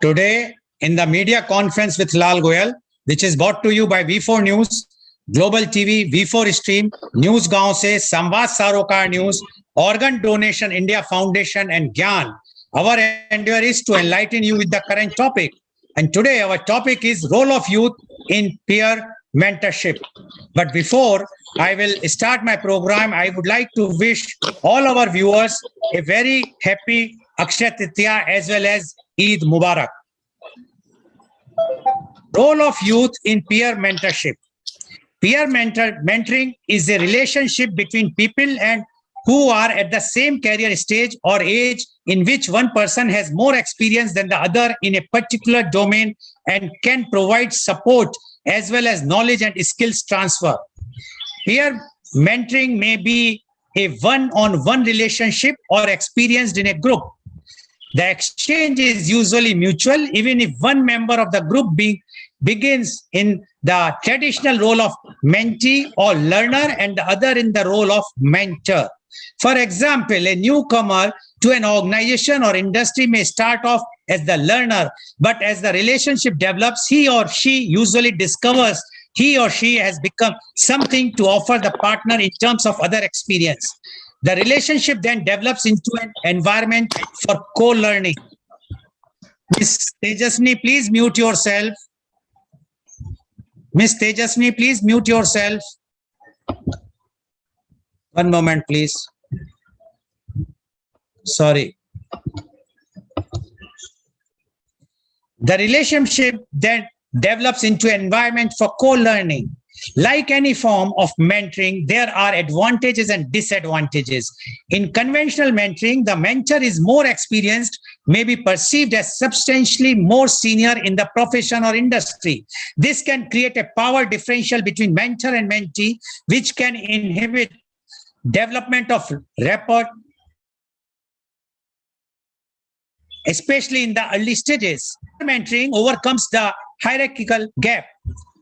Today, in the media conference with Lal Goel, which is brought to you by V4 News, Global TV, V4 Stream, News Gaon se, Samvad Sarokar News, Organ Donation India Foundation and Gyan. Our endeavor is to enlighten you with the current topic. And today our topic is role of youth in peer mentorship. But before I will start my program, I would like to wish all our viewers a very happy Akshaya Tritiya as well as Eid Mubarak. Role of youth in peer mentorship. Peer mentoring is a relationship between people and who are at the same career stage or age in which one person has more experience than the other in a particular domain and can provide support as well as knowledge and skills transfer. Peer mentoring may be a one-on-one relationship or experienced in a group. The exchange is usually mutual, even if one member of the group begins in the traditional role of mentee or learner and the other in the role of mentor. For example, a newcomer to an organization or industry may start off as the learner, but as the relationship develops, he or she usually discovers he or she has become something to offer the partner in terms of other experience. The relationship then develops into an environment for co-learning. Ms. Tejasni, please mute yourself. Ms. Tejasni, please mute yourself. One moment, please. Sorry. The relationship then develops into an environment for co-learning. Like any form of mentoring, there are advantages and disadvantages. In conventional mentoring, the mentor is more experienced, may be perceived as substantially more senior in the profession or industry. This can create a power differential between mentor and mentee, which can inhibit development of rapport, especially in the early stages. Mentoring overcomes the hierarchical gap.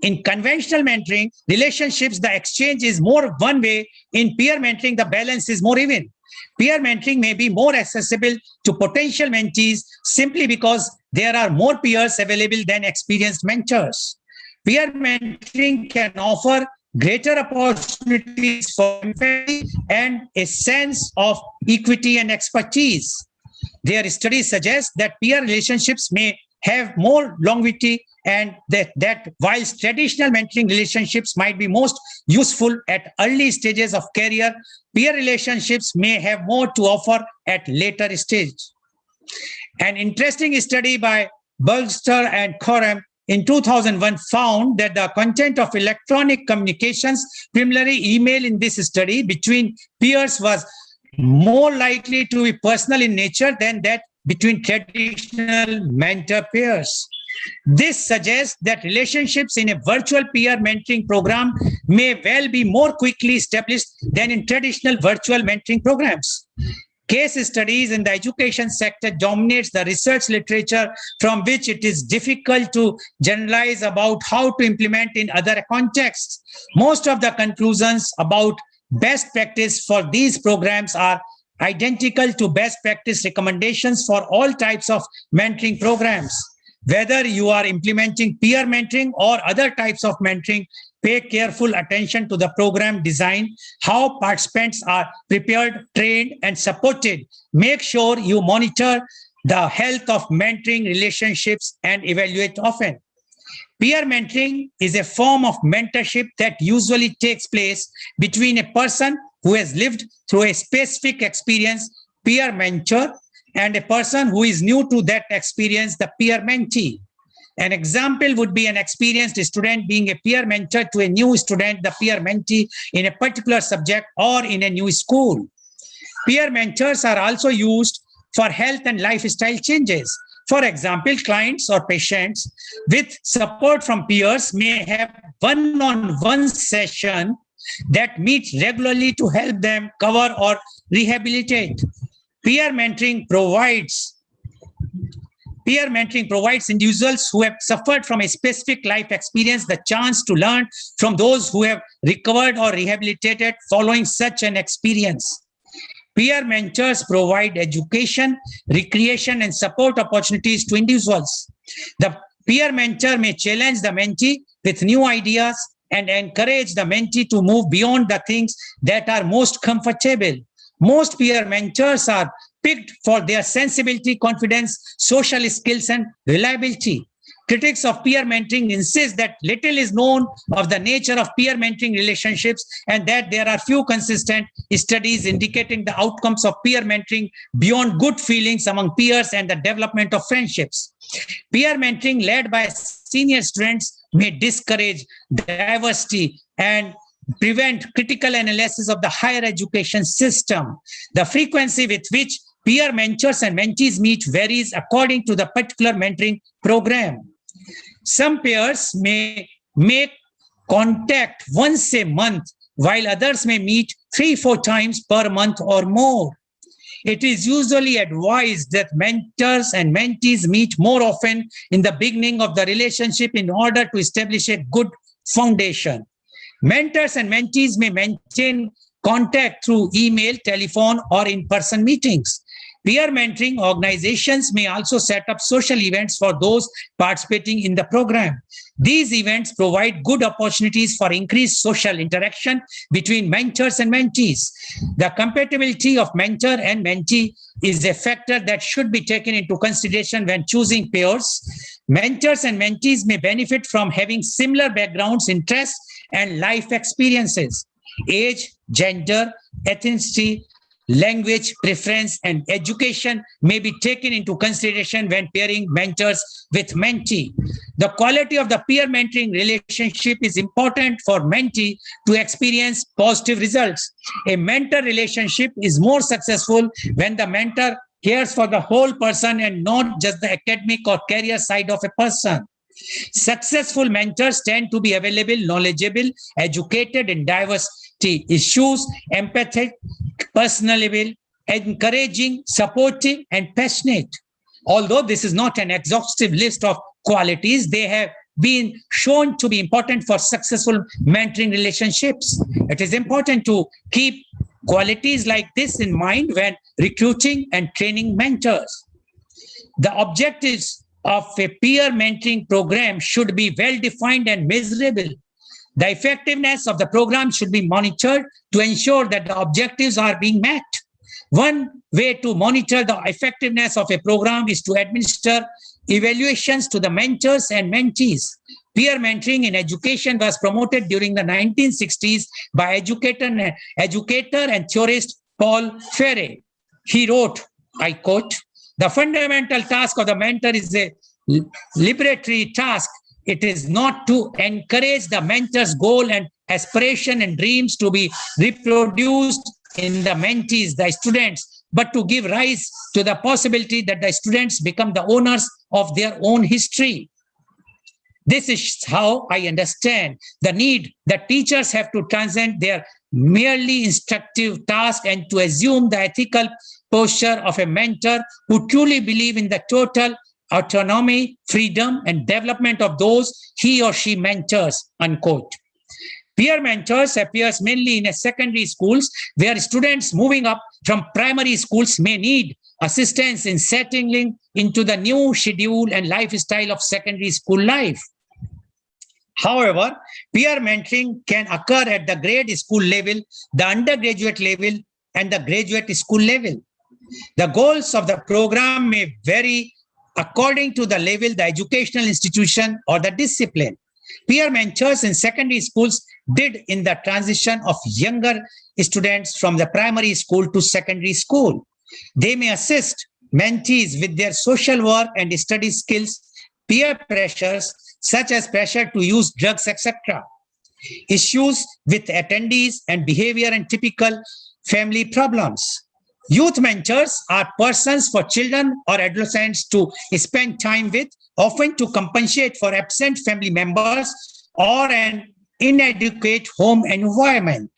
In conventional mentoring relationships, the exchange is more one way. In peer mentoring, the balance is more even. Peer mentoring may be more accessible to potential mentees simply because there are more peers available than experienced mentors. Peer mentoring can offer greater opportunities for empathy and a sense of equity and expertise. Their studies suggest that peer relationships may have more longevity and that whilst traditional mentoring relationships might be most useful at early stages of career, peer relationships may have more to offer at later stage. An interesting study by Bergster and Khorem in 2001 found that the content of electronic communications, primarily email in this study, between peers was more likely to be personal in nature than that between traditional mentor peers. This suggests that relationships in a virtual peer mentoring program may well be more quickly established than in traditional virtual mentoring programs. Case studies in the education sector dominates the research literature from which it is difficult to generalize about how to implement in other contexts. Most of the conclusions about best practice for these programs are identical to best practice recommendations for all types of mentoring programs. Whether you are implementing peer mentoring or other types of mentoring, pay careful attention to the program design, how participants are prepared, trained, and supported. Make sure you monitor the health of mentoring relationships and evaluate often. Peer mentoring is a form of mentorship that usually takes place between a person who has lived through a specific experience, peer mentor, and a person who is new to that experience, the peer mentee. An example would be an experienced student being a peer mentor to a new student, the peer mentee, in a particular subject or in a new school. Peer mentors are also used for health and lifestyle changes. For example, clients or patients with support from peers may have one-on-one session that meet regularly to help them cover or rehabilitate. Peer mentoring provides individuals who have suffered from a specific life experience the chance to learn from those who have recovered or rehabilitated following such an experience. Peer mentors provide education, recreation, and support opportunities to individuals. The peer mentor may challenge the mentee with new ideas and encourage the mentee to move beyond the things that are most comfortable. Most peer mentors are picked for their sensibility, confidence, social skills, and reliability. Critics of peer mentoring insist that little is known of the nature of peer mentoring relationships and that there are few consistent studies indicating the outcomes of peer mentoring beyond good feelings among peers and the development of friendships. Peer mentoring led by senior students may discourage diversity and prevent critical analysis of the higher education system. The frequency with which peer mentors and mentees meet varies according to the particular mentoring program. Some peers may make contact once a month, while others may meet 3-4 times per month or more. It is usually advised that mentors and mentees meet more often in the beginning of the relationship in order to establish a good foundation. Mentors and mentees may maintain contact through email, telephone, or in-person meetings. Peer mentoring organizations may also set up social events for those participating in the program. These events provide good opportunities for increased social interaction between mentors and mentees. The compatibility of mentor and mentee is a factor that should be taken into consideration when choosing peers. Mentors and mentees may benefit from having similar backgrounds, interests, and life experiences. Age, gender, ethnicity, language, preference, and education may be taken into consideration when pairing mentors with mentee. The quality of the peer mentoring relationship is important for mentee to experience positive results. A mentor relationship is more successful when the mentor cares for the whole person and not just the academic or career side of a person. Successful mentors tend to be available, knowledgeable, educated in diversity issues, empathetic, personable, encouraging, supportive, and passionate. Although this is not an exhaustive list of qualities, they have been shown to be important for successful mentoring relationships. It is important to keep qualities like this in mind when recruiting and training mentors. The objectives of a peer mentoring program should be well defined and measurable. The effectiveness of the program should be monitored to ensure that the objectives are being met. One way to monitor the effectiveness of a program is to administer evaluations to the mentors and mentees. Peer mentoring in education was promoted during the 1960s by educator and theorist Paul Ferre. He wrote, I quote, "The fundamental task of the mentor is a liberatory task. It is not to encourage the mentor's goal and aspiration and dreams to be reproduced in the mentees, the students, but to give rise to the possibility that the students become the owners of their own history." This is how I understand the need that teachers have to transcend their merely instructive task and to assume the ethical posture of a mentor who truly believe in the total autonomy, freedom, and development of those he or she mentors, unquote. Peer mentors appears mainly in secondary schools where students moving up from primary schools may need assistance in settling into the new schedule and lifestyle of secondary school life. However, peer mentoring can occur at the grade school level, the undergraduate level, and the graduate school level. The goals of the program may vary according to the level, the educational institution, or the discipline. Peer mentors in secondary schools did in the transition of younger students from the primary school to secondary school. They may assist mentees with their social work and study skills, peer pressures, such as pressure to use drugs, etc. Issues with attendees and behavior and typical family problems. Youth mentors are persons for children or adolescents to spend time with, often to compensate for absent family members or an inadequate home environment.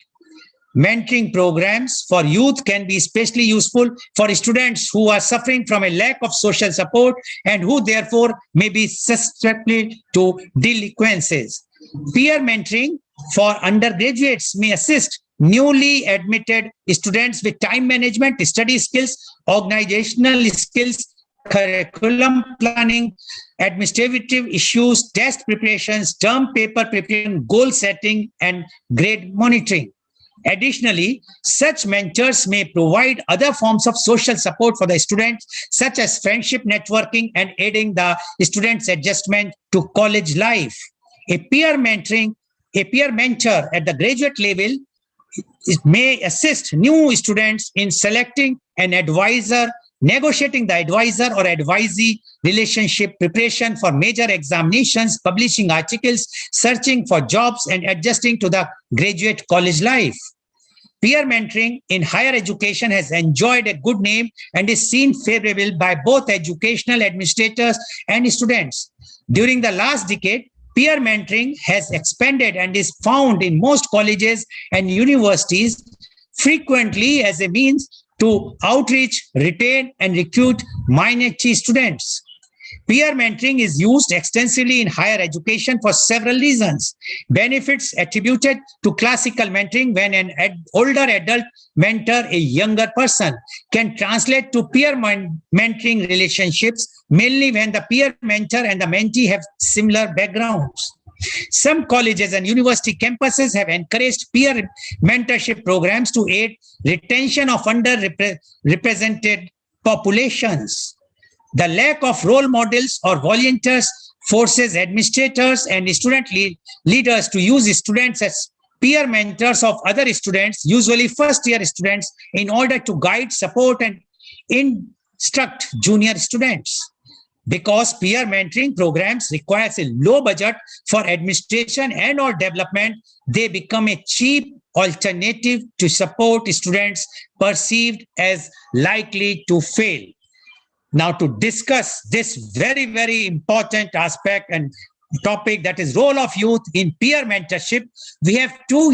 Mentoring programs for youth can be especially useful for students who are suffering from a lack of social support and who therefore may be susceptible to delinquencies. Peer mentoring for undergraduates may assist newly admitted students with time management, study skills, organizational skills, curriculum planning, administrative issues, test preparations, term paper preparation, goal setting, and grade monitoring. Additionally, such mentors may provide other forms of social support for the students, such as friendship networking and aiding the students' adjustment to college life. A peer mentoring, a peer mentor at the graduate level it may assist new students in selecting an advisor, negotiating the advisor or advisee relationship, preparation for major examinations, publishing articles, searching for jobs, and adjusting to the graduate college life. Peer mentoring in higher education has enjoyed a good name and is seen favorable by both educational administrators and students. During the last decade, peer mentoring has expanded and is found in most colleges and universities frequently as a means to outreach, retain, and recruit minority students. Peer mentoring is used extensively in higher education for several reasons. Benefits attributed to classical mentoring when an older adult mentor a younger person can translate to peer mentoring relationships, mainly when the peer mentor and the mentee have similar backgrounds. Some colleges and university campuses have encouraged peer mentorship programs to aid retention of underrepresented populations. The lack of role models or volunteers forces administrators and student leaders to use students as peer mentors of other students, usually first-year students, in order to guide, support, and instruct junior students. Because peer mentoring programs requires a low budget for administration and or development, they become a cheap alternative to support students perceived as likely to fail. Now, to discuss this very, very important aspect and topic, that is role of youth in peer mentorship, we have two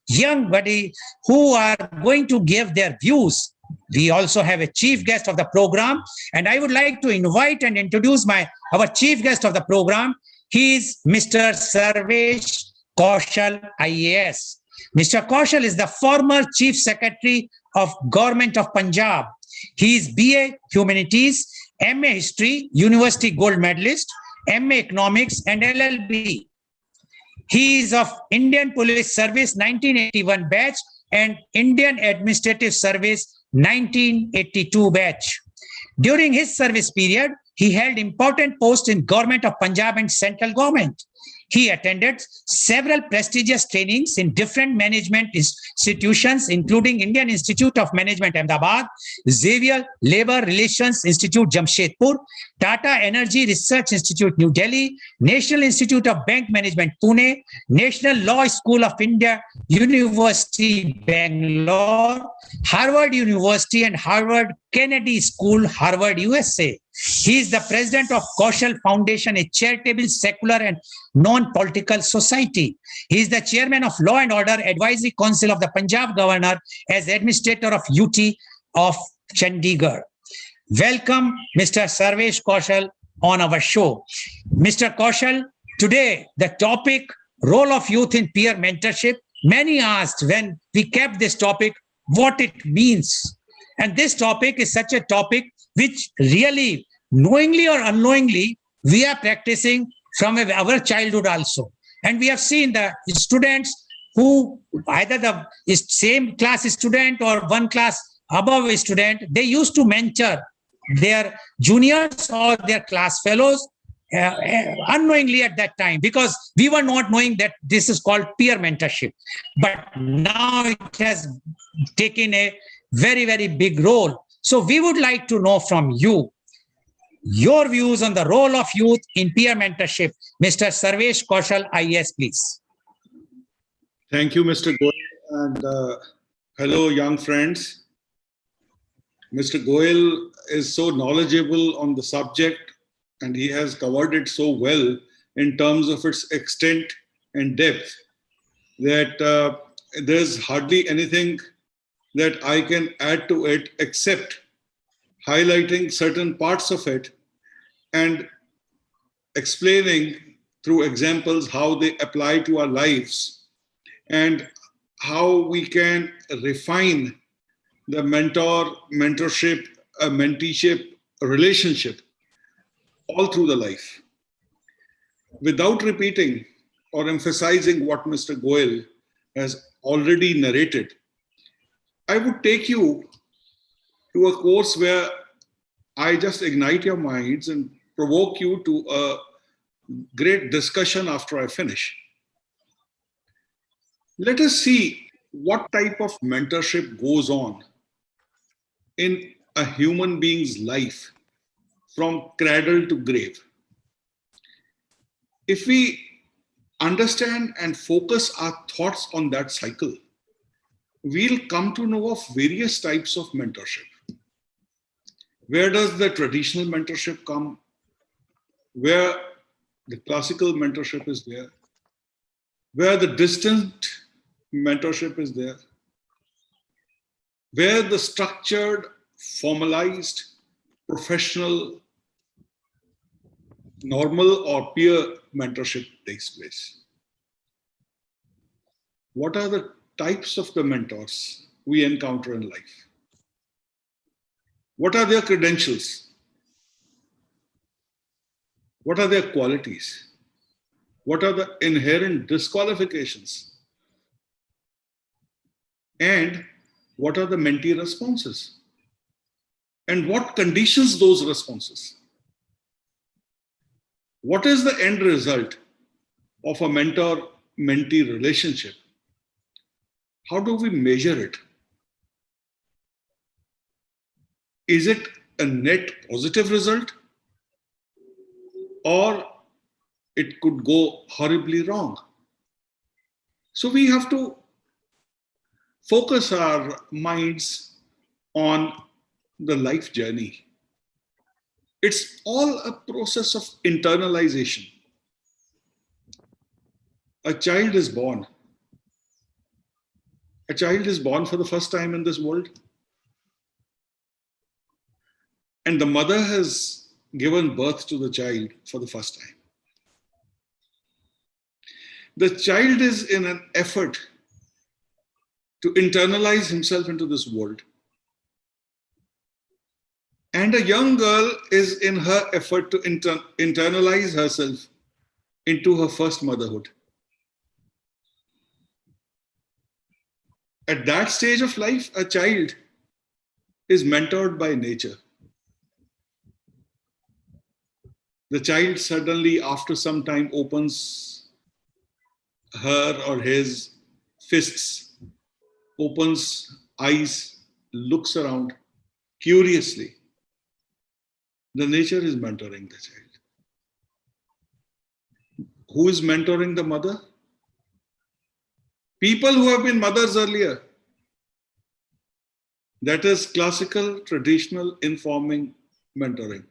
young buddy who are going to give their views. We also have a chief guest of the program, and I would like to invite and introduce our chief guest of the program. He is Mr. Sarvesh Kaushal, IAS. Mr. Kaushal is the former Chief Secretary of Government of Punjab. He is BA Humanities, MA History, University Gold Medalist, MA Economics, and LLB. He is of Indian Police Service 1981 batch and Indian Administrative Service 1982 batch. During his service period, he held important posts in Government of Punjab and central government. He attended several prestigious trainings in different management institutions, including Indian Institute of Management, Ahmedabad, Xavier Labor Relations Institute, Jamshedpur, Tata Energy Research Institute, New Delhi, National Institute of Bank Management, Pune, National Law School of India, University, Bangalore, Harvard University, and Harvard Kennedy School, Harvard, USA. He is the president of Kaushal Foundation, a charitable, secular, and non-political society. He is the chairman of Law and Order Advisory Council of the Punjab Governor as administrator of UT of Chandigarh. Welcome, Mr. Sarvesh Kaushal, on our show. Mr. Kaushal, today the topic, role of youth in peer mentorship. Many asked when we kept this topic, what it means. And this topic is such a topic which really, knowingly or unknowingly, we are practicing from our childhood also. And we have seen the students who either the same class student or one class above a student, they used to mentor their juniors or their class fellows unknowingly at that time, because we were not knowing that this is called peer mentorship. But now it has taken a very, very big role. So we would like to know from you your views on the role of youth in peer mentorship. Mr. Sarvesh Kaushal, IAS, please. Thank you, Mr. Goel, and hello, young friends. Mr. Goel is so knowledgeable on the subject, and he has covered it so well in terms of its extent and depth that there's hardly anything that I can add to it except highlighting certain parts of it and explaining through examples how they apply to our lives. And how we can refine the mentorship, menteeship relationship all through the life. Without repeating or emphasizing what Mr. Goel has already narrated, I would take you to a course where I just ignite your minds and provoke you to a great discussion after I finish. Let us see what type of mentorship goes on in a human being's life from cradle to grave. If we understand and focus our thoughts on that cycle, we'll come to know of various types of mentorship. Where does the traditional mentorship come? Where the classical mentorship is there? Where the distant mentorship is there? Where the structured, formalized, professional, normal or peer mentorship takes place? What are the types of the mentors we encounter in life? What are their credentials? What are their qualities? What are the inherent disqualifications? And what are the mentee responses? And what conditions those responses? What is the end result of a mentor-mentee relationship? How do we measure it? Is it a net positive result? Or it could go horribly wrong? So we have to focus our minds on the life journey. It's all a process of internalization. A child is born. A child is born for the first time in this world. And the mother has given birth to the child for the first time. The child is in an effort to internalize himself into this world. And a young girl is in her effort to internalize herself into her first motherhood. At that stage of life, a child is mentored by nature. The child suddenly, after some time, opens her or his fists, opens eyes, looks around curiously. The nature is mentoring the child. Who is mentoring the mother? People who have been mothers earlier. That is classical, traditional, informing mentoring.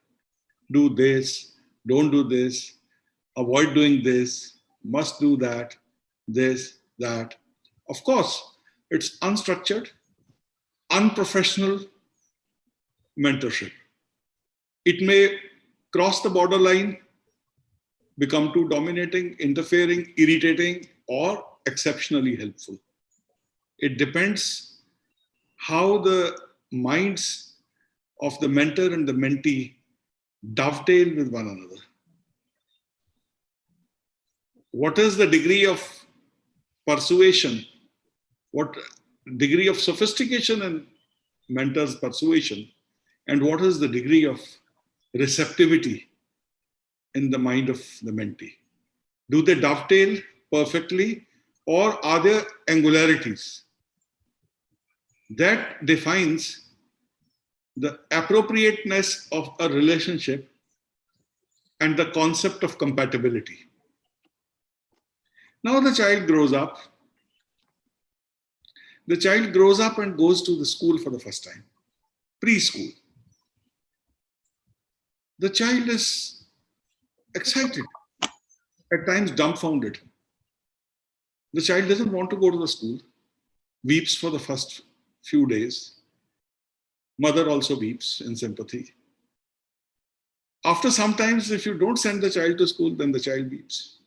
Do this, don't do this, avoid doing this, must do that, this, that. Of course, it's unstructured, unprofessional mentorship. It may cross the borderline, become too dominating, interfering, irritating, or exceptionally helpful. It depends how the minds of the mentor and the mentee dovetail with one another. What is the degree of persuasion? What degree of sophistication in mentor's persuasion? And what is the degree of receptivity in the mind of the mentee? Do they dovetail perfectly, or are there angularities? That defines the appropriateness of a relationship and the concept of compatibility. Now the child grows up. The child grows up and goes to the school for the first time, preschool. The child is excited, at times dumbfounded. The child doesn't want to go to the school, weeps for the first few days. Mother also weeps in sympathy. After some times, if you don't send the child to school, then the child weeps.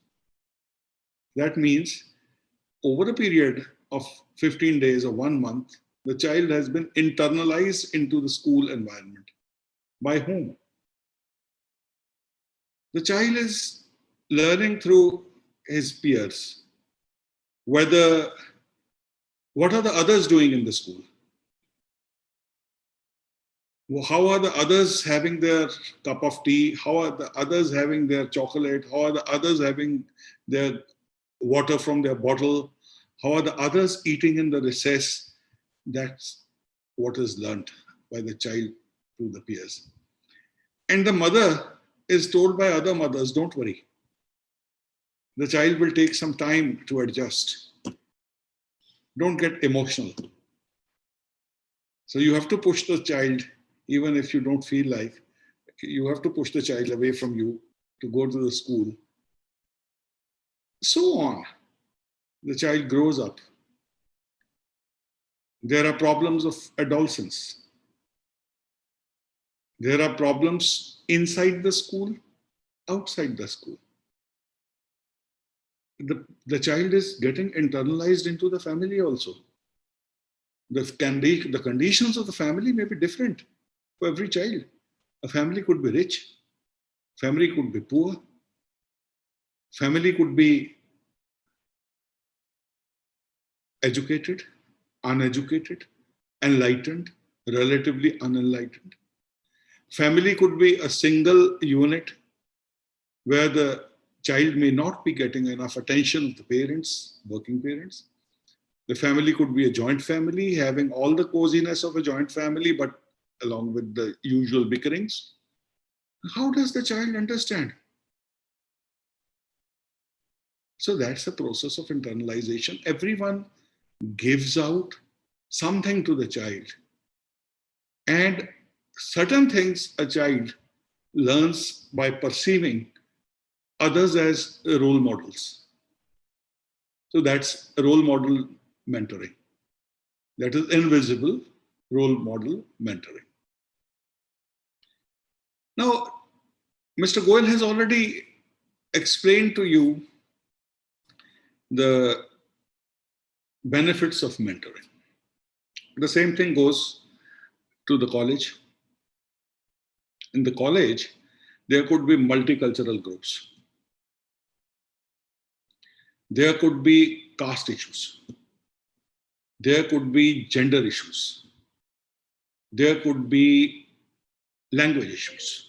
That means over a period of 15 days or 1 month, the child has been internalized into the school environment. By whom? The child is learning through his peers, whether what are the others doing in the school? How are the others having their cup of tea? How are the others having their chocolate? How are the others having their water from their bottle? How are the others eating in the recess? That's what is learnt by the child through the peers. And the mother is told by other mothers, don't worry. The child will take some time to adjust. Don't get emotional. So you have to push the child, even if you don't feel like, you have to push the child away from you to go to the school. So on. The child grows up. There are problems of adolescence. There are problems inside the school, outside the school. The child is getting internalized into the family also. The conditions of the family may be different for every child. A family could be rich, family could be poor, family could be educated, uneducated, enlightened, relatively unenlightened. Family could be a single unit where the child may not be getting enough attention of the parents, working parents. The family could be a joint family, having all the coziness of a joint family, but along with the usual bickerings. How does the child understand? So that's the process of internalization. Everyone gives out something to the child. And certain things a child learns by perceiving others as role models. So that's role model mentoring. That is invisible role model mentoring. Now, Mr. Goel has already explained to you the benefits of mentoring. The same thing goes to the college. In the college, there could be multicultural groups. There could be caste issues. There could be gender issues. There could be language issues.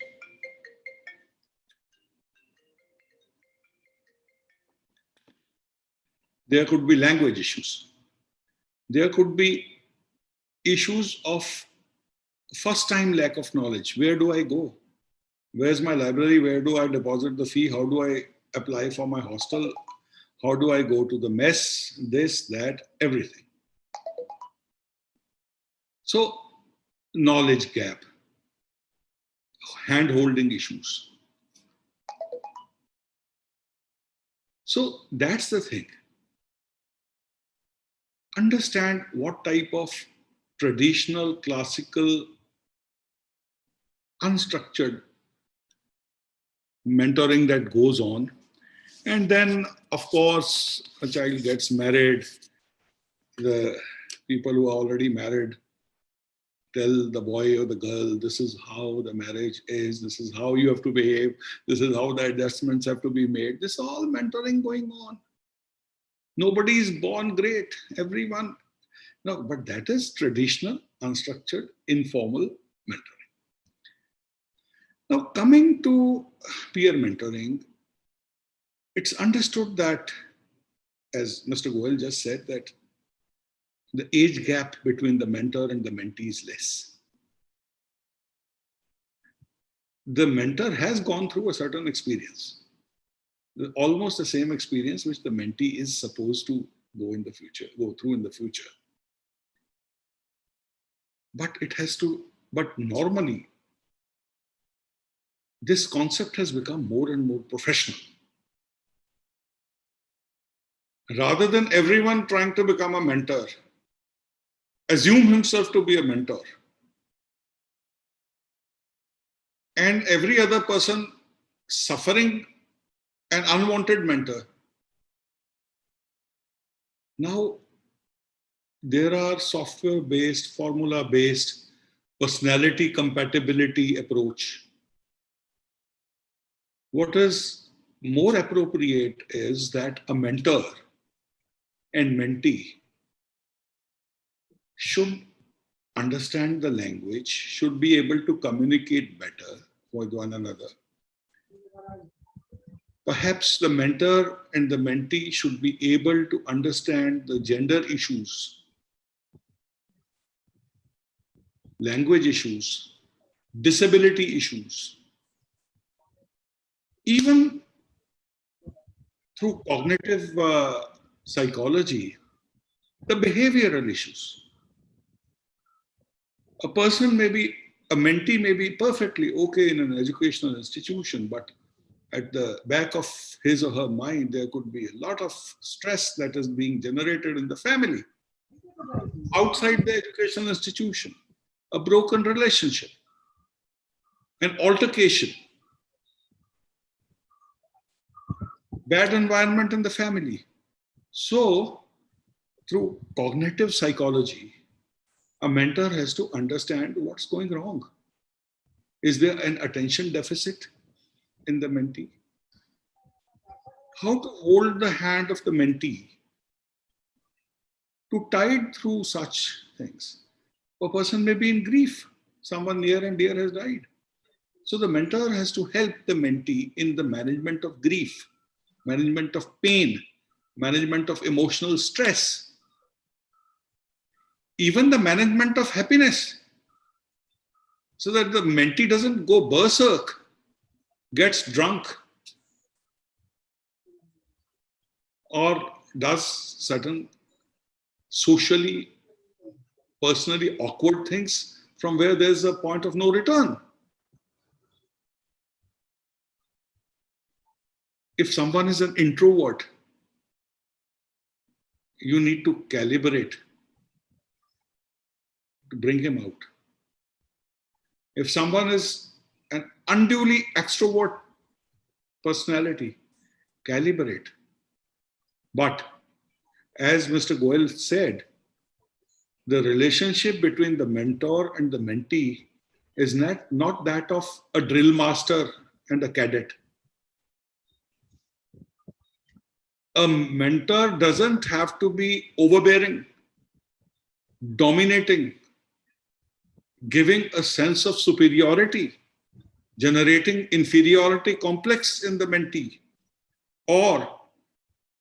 There could be language issues. There could be issues of first time lack of knowledge. Where do I go? Where's my library? Where do I deposit the fee? How do I apply for my hostel? How do I go to the mess? This, that, everything. So, knowledge gap, hand-holding issues. So, that's the thing. Understand what type of traditional, classical, unstructured mentoring that goes on. And then, of course, a child gets married. The people who are already married tell the boy or the girl, this is how the marriage is, this is how you have to behave, this is how the adjustments have to be made. This is all mentoring going on. Nobody is born great, everyone. No, but that is traditional, unstructured, informal mentoring. Now, coming to peer mentoring, it's understood that, as Mr. Goel just said, that the age gap between the mentor and the mentee is less. The mentor has gone through a certain experience, almost the same experience which the mentee is supposed to go through in the future. But normally, this concept has become more and more professional. Rather than everyone trying to become a mentor, assume himself to be a mentor, and every other person suffering an unwanted mentor. Now, there are software-based, formula-based, personality compatibility approach. What is more appropriate is that a mentor and mentee should understand the language, should be able to communicate better with one another. Perhaps the mentor and the mentee should be able to understand the gender issues, language issues, disability issues, even through cognitive psychology, the behavioral issues. A person may be, a mentee may be perfectly okay in an educational institution, but at the back of his or her mind, there could be a lot of stress that is being generated in the family, outside the educational institution, a broken relationship, an altercation, bad environment in the family. So, through cognitive psychology, a mentor has to understand what's going wrong. Is there an attention deficit in the mentee? How to hold the hand of the mentee to tide through such things. A person may be in grief. Someone near and dear has died. So the mentor has to help the mentee in the management of grief, management of pain, management of emotional stress, even the management of happiness, so that the mentee doesn't go berserk, gets drunk, or does certain socially, personally awkward things from where there's a point of no return. If someone is an introvert, you need to calibrate to bring him out. If someone is an unduly extrovert personality, calibrate. But as Mr. Goel said, the relationship between the mentor and the mentee is not that of a drill master and a cadet. A mentor doesn't have to be overbearing, dominating, giving a sense of superiority, generating inferiority complex in the mentee, or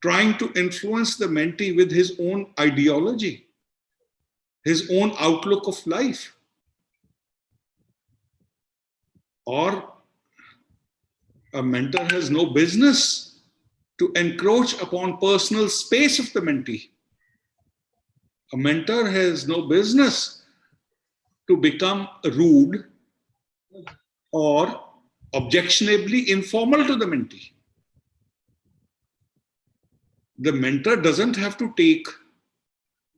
trying to influence the mentee with his own ideology, his own outlook of life. Or a mentor has no business to encroach upon personal space of the mentee. A mentor has no business to become rude or objectionably informal to the mentee. The mentor doesn't have to take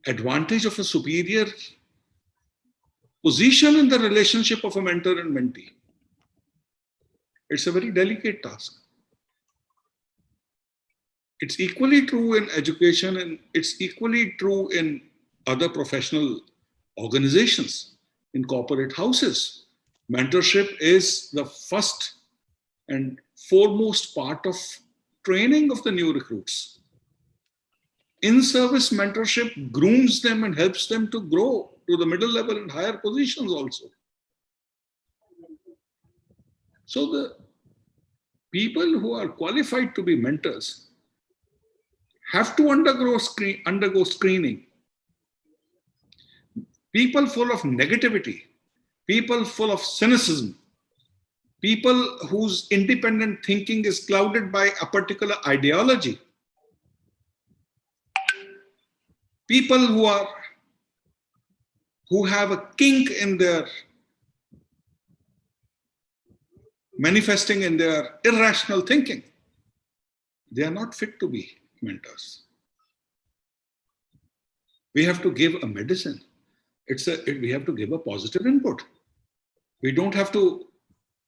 advantage of a superior position in the relationship of a mentor and mentee. It's a very delicate task. It's equally true in education, and it's equally true in other professional organizations, in corporate houses. Mentorship is the first and foremost part of training of the new recruits. In-service mentorship grooms them and helps them to grow to the middle level and higher positions also. So the people who are qualified to be mentors have to undergo screening. People full of negativity, people full of cynicism, people whose independent thinking is clouded by a particular ideology, people who have a kink in their manifesting in their irrational thinking, they are not fit to be mentors. We have to give a medicine. We have to give a positive input. We don't have to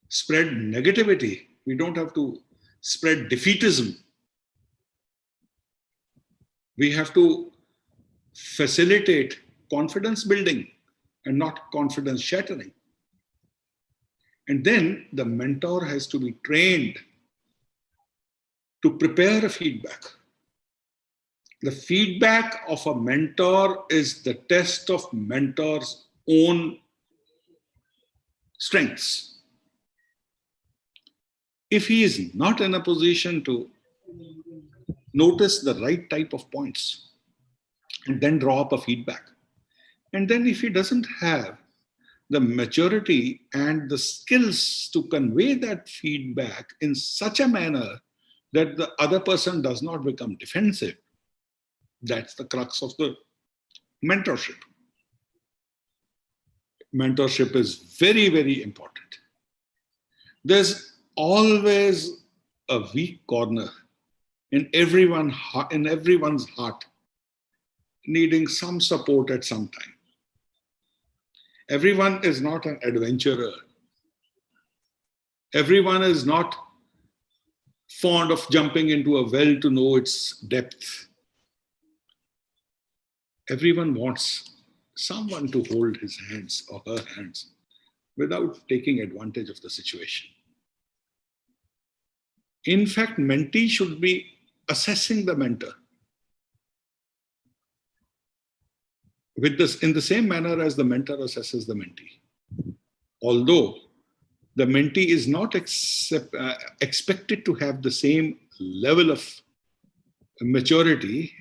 spread negativity. We don't have to spread defeatism. We have to facilitate confidence building and not confidence shattering. And then the mentor has to be trained to prepare a feedback. The feedback of a mentor is the test of mentor's own strengths. If he is not in a position to notice the right type of points and then draw up a feedback, and then if he doesn't have the maturity and the skills to convey that feedback in such a manner that the other person does not become defensive, that's the crux of the mentorship. Mentorship is very, very important. There's always a weak corner in everyone's heart, needing some support at some time. Everyone is not an adventurer. Everyone is not fond of jumping into a well to know its depth. Everyone wants someone to hold his hands or her hands without taking advantage of the situation. In fact, mentee should be assessing the mentor with this in the same manner as the mentor assesses the mentee. Although the mentee is not expected to have the same level of maturity,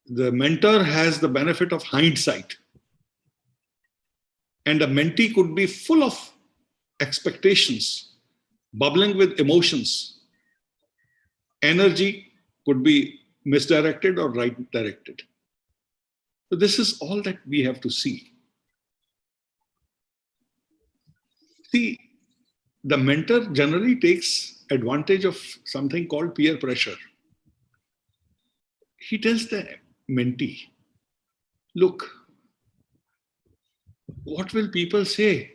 the mentor has the benefit of hindsight. And a mentee could be full of expectations, bubbling with emotions. Energy could be misdirected or right directed. So this is all that we have to see. See, the mentor generally takes advantage of something called peer pressure. He tells the mentee, look, what will people say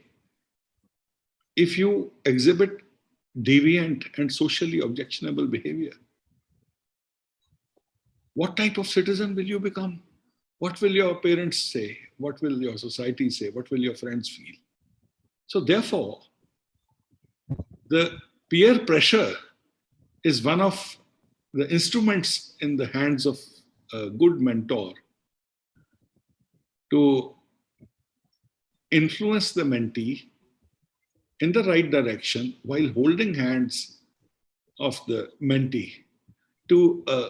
if you exhibit deviant and socially objectionable behavior? What type of citizen will you become? What will your parents say? What will your society say? What will your friends feel? So therefore, the peer pressure is one of the instruments in the hands of a good mentor to influence the mentee in the right direction while holding hands of the mentee to a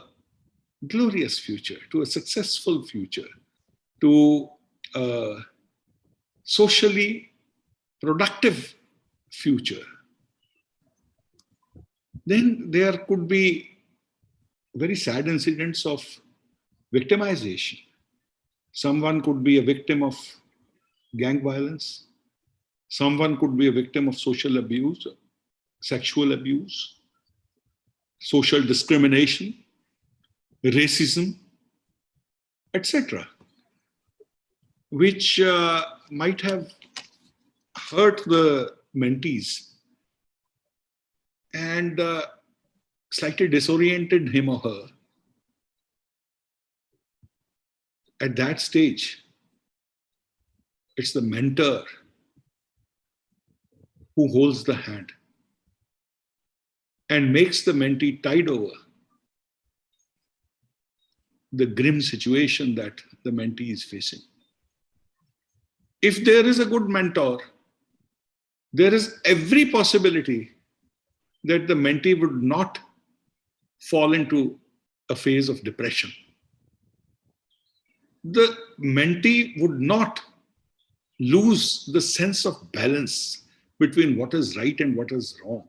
glorious future, to a successful future, to a socially productive future. Then there could be very sad incidents of victimization. Someone could be a victim of gang violence. Someone could be a victim of social abuse, sexual abuse, social discrimination, racism, etc., which might have hurt the mentees and slightly disoriented him or her. At that stage, it's the mentor who holds the hand and makes the mentee tide over the grim situation that the mentee is facing. If there is a good mentor, there is every possibility that the mentee would not fall into a phase of depression. The mentee would not lose the sense of balance between what is right and what is wrong.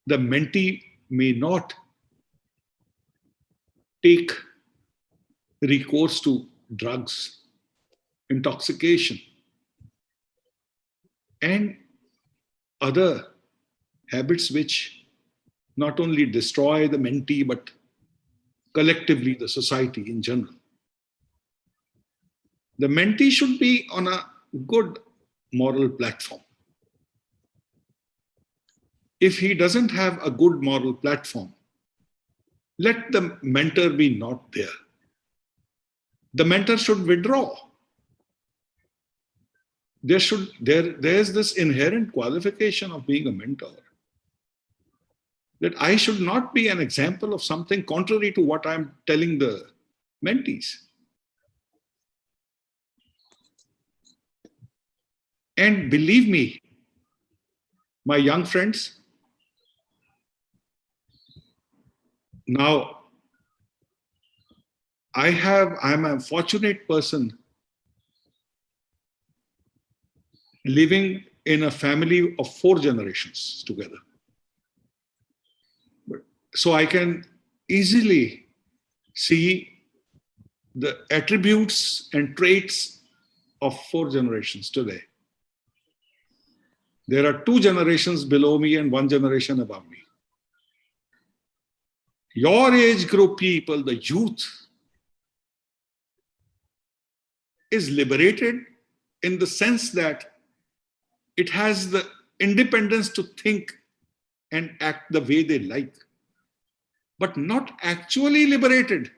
The mentee may not take recourse to drugs, intoxication, and other habits which not only destroy the mentee but collectively the society in general. The mentee should be on a good moral platform. If he doesn't have a good moral platform, let the mentor be not there. the mentor should withdraw. There's this inherent qualification of being a mentor, that I should not be an example of something contrary to what I'm telling the mentees. And believe me, my young friends, now I'm a fortunate person living in a family of 4 generations together. So I can easily see the attributes and traits of 4 generations today. There are 2 generations below me and 1 generation above me. Your age group people, the youth, is liberated in the sense that it has the independence to think and act the way they like, but not actually liberated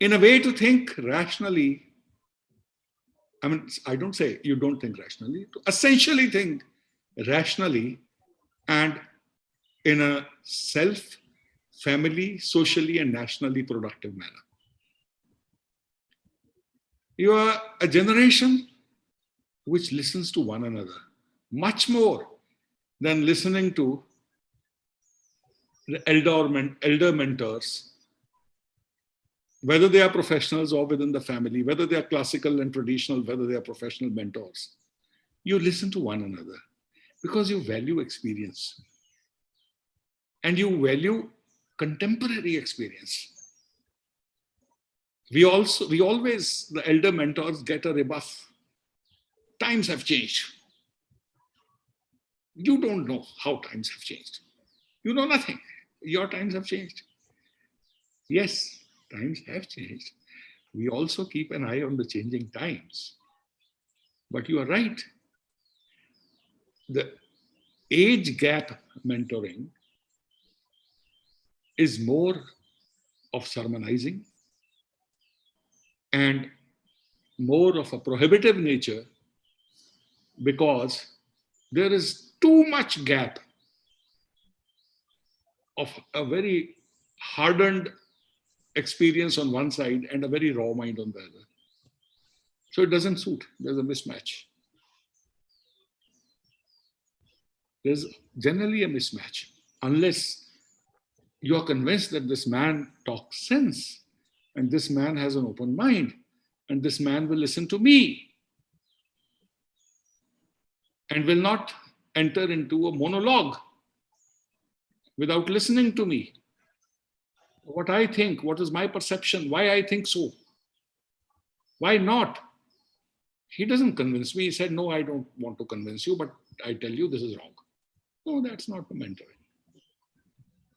in a way to think rationally. I mean, I don't say you don't think rationally, to essentially think rationally and in a self, family, socially, and nationally productive manner. You are a generation which listens to one another much more than listening to the elder mentors, whether they are professionals or within the family, whether they are classical and traditional, whether they are professional mentors. You listen to one another because you value experience and you value contemporary experience. We always, the elder mentors get a rebuff. Times have changed. You don't know how times have changed. You know nothing. Your times have changed. Yes, times have changed. We also keep an eye on the changing times. But you are right. The age gap mentoring is more of sermonizing and more of a prohibitive nature, because there is too much gap of a very hardened experience on one side and a very raw mind on the other. So it doesn't suit. There's a mismatch. There's generally a mismatch unless you are convinced that this man talks sense and this man has an open mind and this man will listen to me and will not enter into a monologue without listening to me. What I think, what is my perception, why I think so, why not? He doesn't convince me. He said, no, I don't want to convince you, but I tell you this is wrong. No, that's not the mentoring.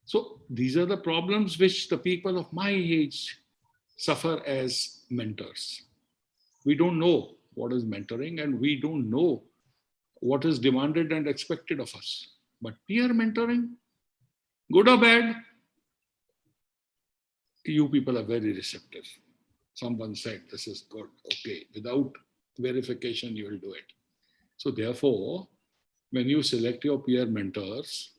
So these are the problems which the people of my age suffer as mentors. We don't know what is mentoring and we don't know what is demanded and expected of us. But peer mentoring, good or bad, you people are very receptive. Someone said, this is good, okay. Without verification, you will do it. So therefore, when you select your peer mentors,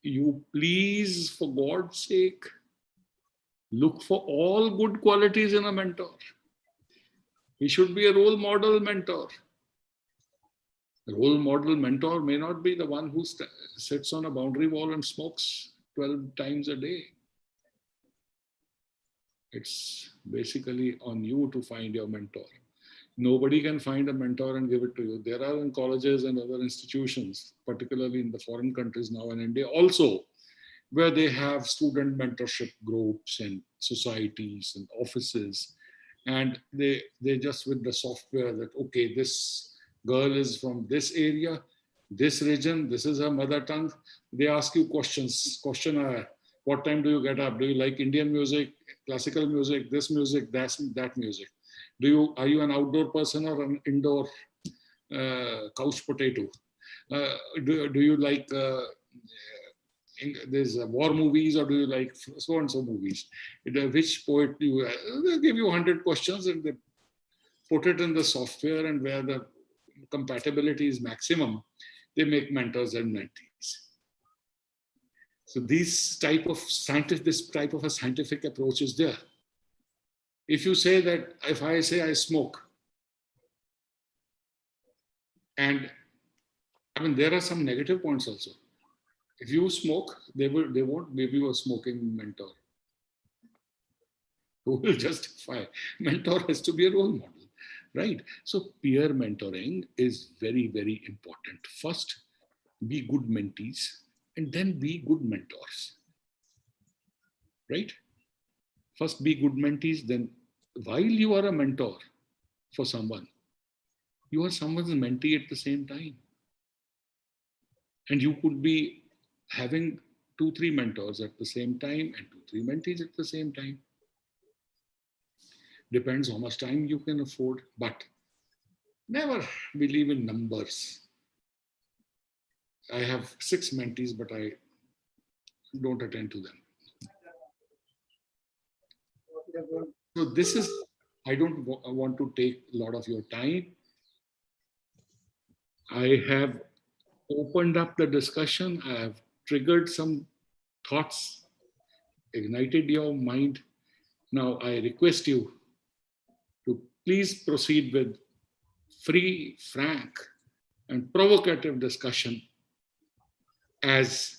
you please, for God's sake, look for all good qualities in a mentor. He should be a role model mentor. The role model mentor may not be the one who sits on a boundary wall and smokes 12 times a day. It's basically on you to find your mentor. Nobody can find a mentor and give it to you. There are in colleges and other institutions, particularly in the foreign countries now in India also, where they have student mentorship groups and societies and offices. And they just with the software that, okay, this girl is from this area, this region, this is her mother tongue. They ask you questions, questionnaire. What time do you get up? Do you like Indian music, classical music, this music, that music? Are you an outdoor person or an indoor couch potato? Do you like there's war movies, or do you like so and so movies? Which poet do you? They'll give you 100 questions and they put it in the software, and where the compatibility is maximum, they make mentors and mentees. So this type of a scientific approach is there. If you say that, if I say I smoke, and I mean there are some negative points also. If you smoke, they won't give you a smoking mentor who will justify. Mentor has to be a role model, right? So peer mentoring is very, very important. First, be good mentees, and then be good mentors, right? First, be good mentees, then while you are a mentor for someone, you are someone's mentee at the same time. And you could be having 2-3 mentors at the same time and 2-3 mentees at the same time. Depends how much time you can afford, but never believe in numbers. I have 6 mentees, but I don't attend to them. So this is, I don't want to take a lot of your time. I have opened up the discussion. I have triggered some thoughts, ignited your mind. Now I request you to please proceed with free, frank, and provocative discussion as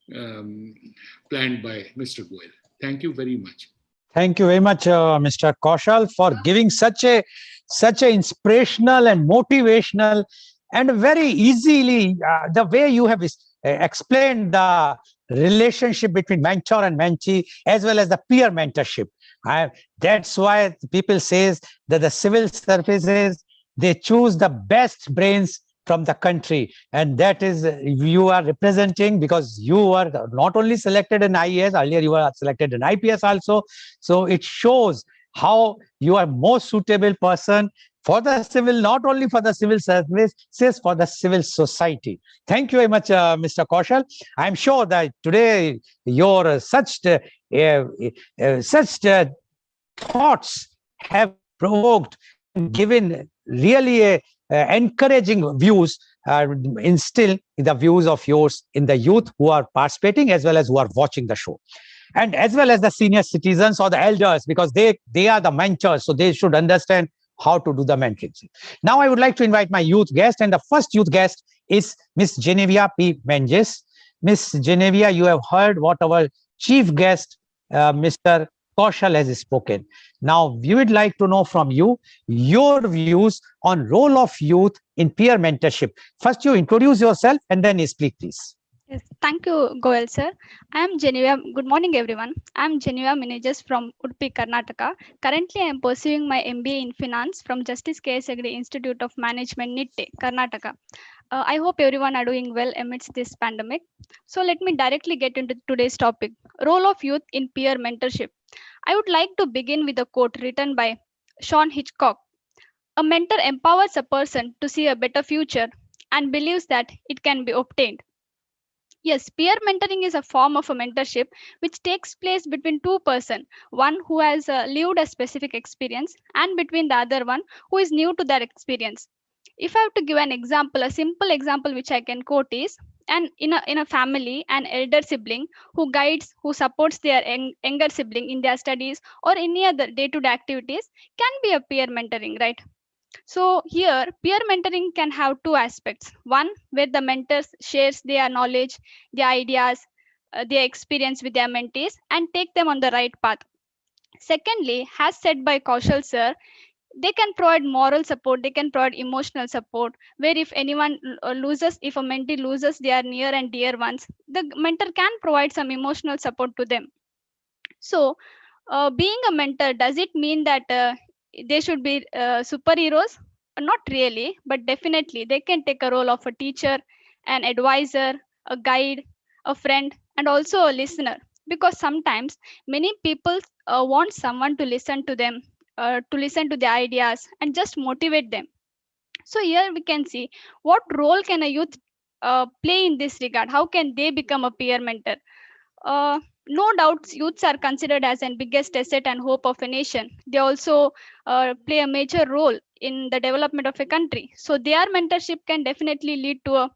planned by Mr. Goel. Thank you very much. Thank you very much, Mr. Kaushal, for giving such a inspirational and motivational and very easily the way you have explained the relationship between mentor and mentee as well as the peer mentorship. That's why people says that the civil services, they choose the best brains from the country, and that is you are representing, because you are not only selected in IAS, earlier you were selected in IPS also. So it shows how you are most suitable person for the civil, not only for the civil service, says for the civil society. Thank you very much, Mr. Kaushal. I'm sure that today your such thoughts have provoked and given really encouraging views, instill the views of yours in the youth who are participating as well as who are watching the show, and as well as the senior citizens or the elders, because they are the mentors, so they should understand how to do the mentoring. Now I would like to invite my youth guest, and the first youth guest is Miss Genevieve P. Menges. Miss Genevieve, you have heard what our chief guest, Mr. Kaushal, has spoken. Now we would like to know from you your views on role of youth in peer mentorship. First, you introduce yourself and then you speak, please. Yes, thank you, Goel sir. I am Genevieve. Good morning, everyone. I am Genevieve Manages from Udupi, Karnataka. Currently, I am pursuing my MBA in Finance from Justice K.S. Hegde Institute of Management, Nitte, Karnataka. I hope everyone are doing well amidst this pandemic. So let me directly get into today's topic, role of youth in peer mentorship. I would like to begin with a quote written by Sean Hitchcock. A mentor empowers a person to see a better future and believes that it can be obtained. Yes, peer mentoring is a form of a mentorship which takes place between two persons, one who has lived a specific experience and between the other one who is new to that experience. If I have to give an example, a simple example which I can quote is, and in a family, an elder sibling who supports their younger sibling in their studies or any other day-to-day activities can be a peer mentoring, right? So here, peer mentoring can have two aspects. One, where the mentors shares their knowledge, their ideas, their experience with their mentees and take them on the right path. Secondly, as said by Kaushal sir, they can provide moral support, they can provide emotional support, where if anyone loses, if a mentee loses their near and dear ones, the mentor can provide some emotional support to them. So, being a mentor, does it mean that they should be superheroes? Not really, but definitely they can take a role of a teacher, an advisor, a guide, a friend, and also a listener. Because sometimes many people want someone to listen to them, to listen to their ideas, and just motivate them. So here we can see what role can a youth play in this regard? How can they become a peer mentor? No doubts, youths are considered as an biggest asset and hope of a nation. They also play a major role in the development of a country. So their mentorship can definitely lead to a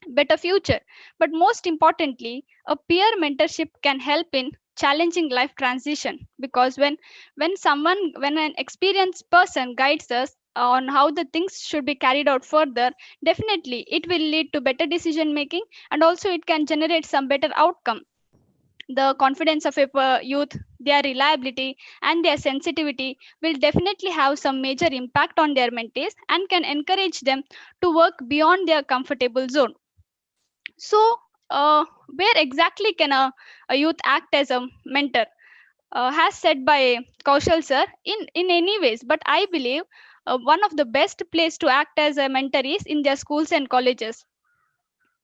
better future. But most importantly, a peer mentorship can help in challenging life transition, because when an experienced person guides us on how the things should be carried out further, definitely it will lead to better decision making, and also it can generate some better outcome. The confidence of a youth, their reliability, and their sensitivity will definitely have some major impact on their mentees and can encourage them to work beyond their comfortable zone. So, where exactly can a youth act as a mentor? Has said by Kaushal sir, in any ways, but I believe one of the best place to act as a mentor is in their schools and colleges.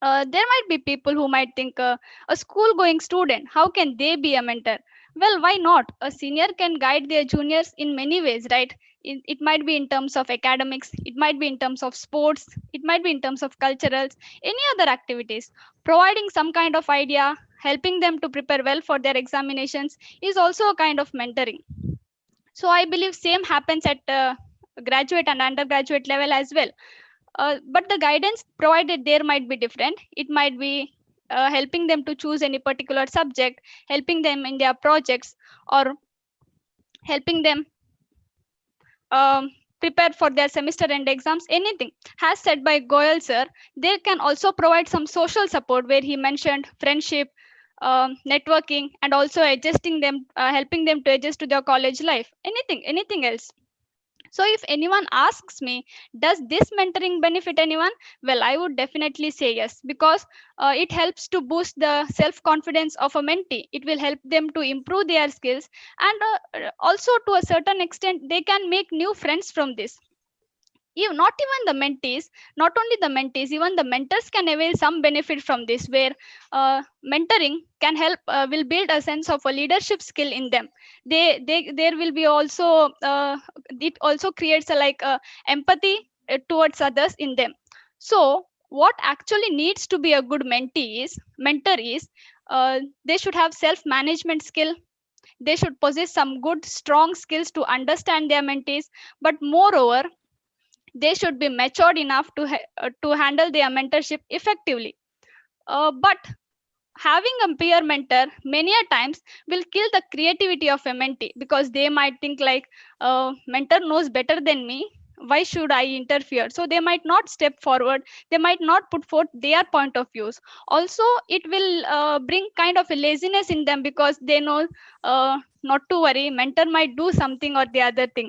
There might be people who might think a school going student, how can they be a mentor? Well, why not? A senior can guide their juniors in many ways, right? It might be in terms of academics, it might be in terms of sports, it might be in terms of culturals, any other activities. Providing some kind of idea, helping them to prepare well for their examinations is also a kind of mentoring. So I believe same happens at graduate and undergraduate level as well. But the guidance provided there might be different. It might be helping them to choose any particular subject, helping them in their projects, or helping them prepare for their semester end exams, anything. Has said by Goel sir, they can also provide some social support, where he mentioned friendship, networking, and also adjusting them, helping them to adjust to their college life. Anything else. So, if anyone asks me, does this mentoring benefit anyone? Well, I would definitely say yes, because it helps to boost the self confidence of a mentee. It will help them to improve their skills, and also to a certain extent, they can make new friends from this. Not even the mentees, not only the mentees, even the mentors can avail some benefit from this, where mentoring can help, will build a sense of a leadership skill in them. They there will be also, it also creates a like empathy towards others in them. So what actually needs to be a good mentee is mentor is, they should have self management skill. They should possess some good strong skills to understand their mentees, but moreover, they should be matured enough to handle their mentorship effectively. But having a peer mentor many a times will kill the creativity of a mentee, because they might think like, mentor knows better than me, why should I interfere? So they might not step forward, they might not put forth their point of views. Also, it will bring kind of a laziness in them, because they know, not to worry, mentor might do something or the other thing.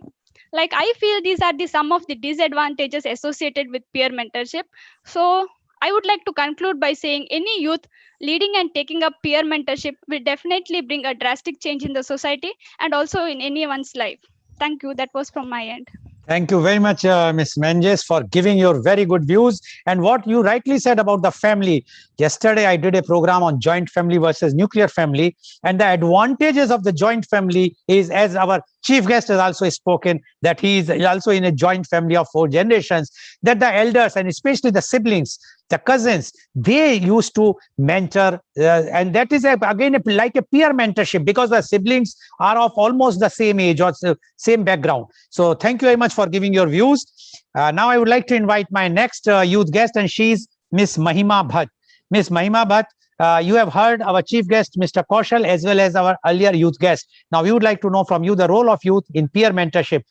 Like, I feel these are the some of the disadvantages associated with peer mentorship. So I would like to conclude by saying any youth leading and taking up peer mentorship will definitely bring a drastic change in the society and also in anyone's life. Thank you. That was from my end. Thank you very much, Ms. Menges, for giving your very good views. And what you rightly said about the family. Yesterday, I did a program on joint family versus nuclear family. And the advantages of the joint family is, as our chief guest has also spoken, that he is also in a joint family of 4 generations, that the elders and especially the siblings, the cousins, they used to mentor. And that is, again, like a peer mentorship, because the siblings are of almost the same age or same background. So thank you very much for giving your views. Now I would like to invite my next youth guest, and she's Miss Mahima Bhatt. Miss Mahima Bhatt, you have heard our chief guest, Mr. Kaushal, as well as our earlier youth guest. Now we would like to know from you the role of youth in peer mentorship.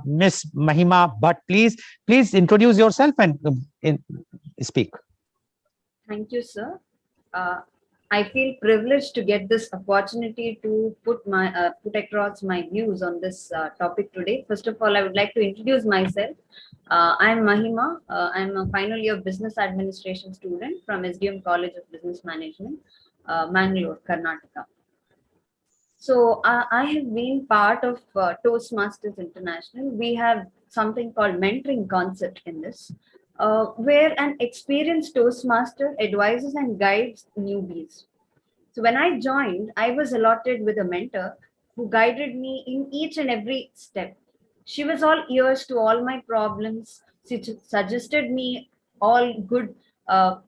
Miss Mahima Bhatt, please introduce yourself and speak. Thank you, sir. I feel privileged to get this opportunity to put across my views on this topic today. First of all, I would like to introduce myself. I'm Mahima. I'm a final year business administration student from SDM College of Business Management, Mangalore, Karnataka. So I have been part of Toastmasters International. We have something called mentoring concept in this, where an experienced Toastmaster advises and guides newbies. So when I joined, I was allotted with a mentor who guided me in each and every step. She was all ears to all my problems. She suggested me all good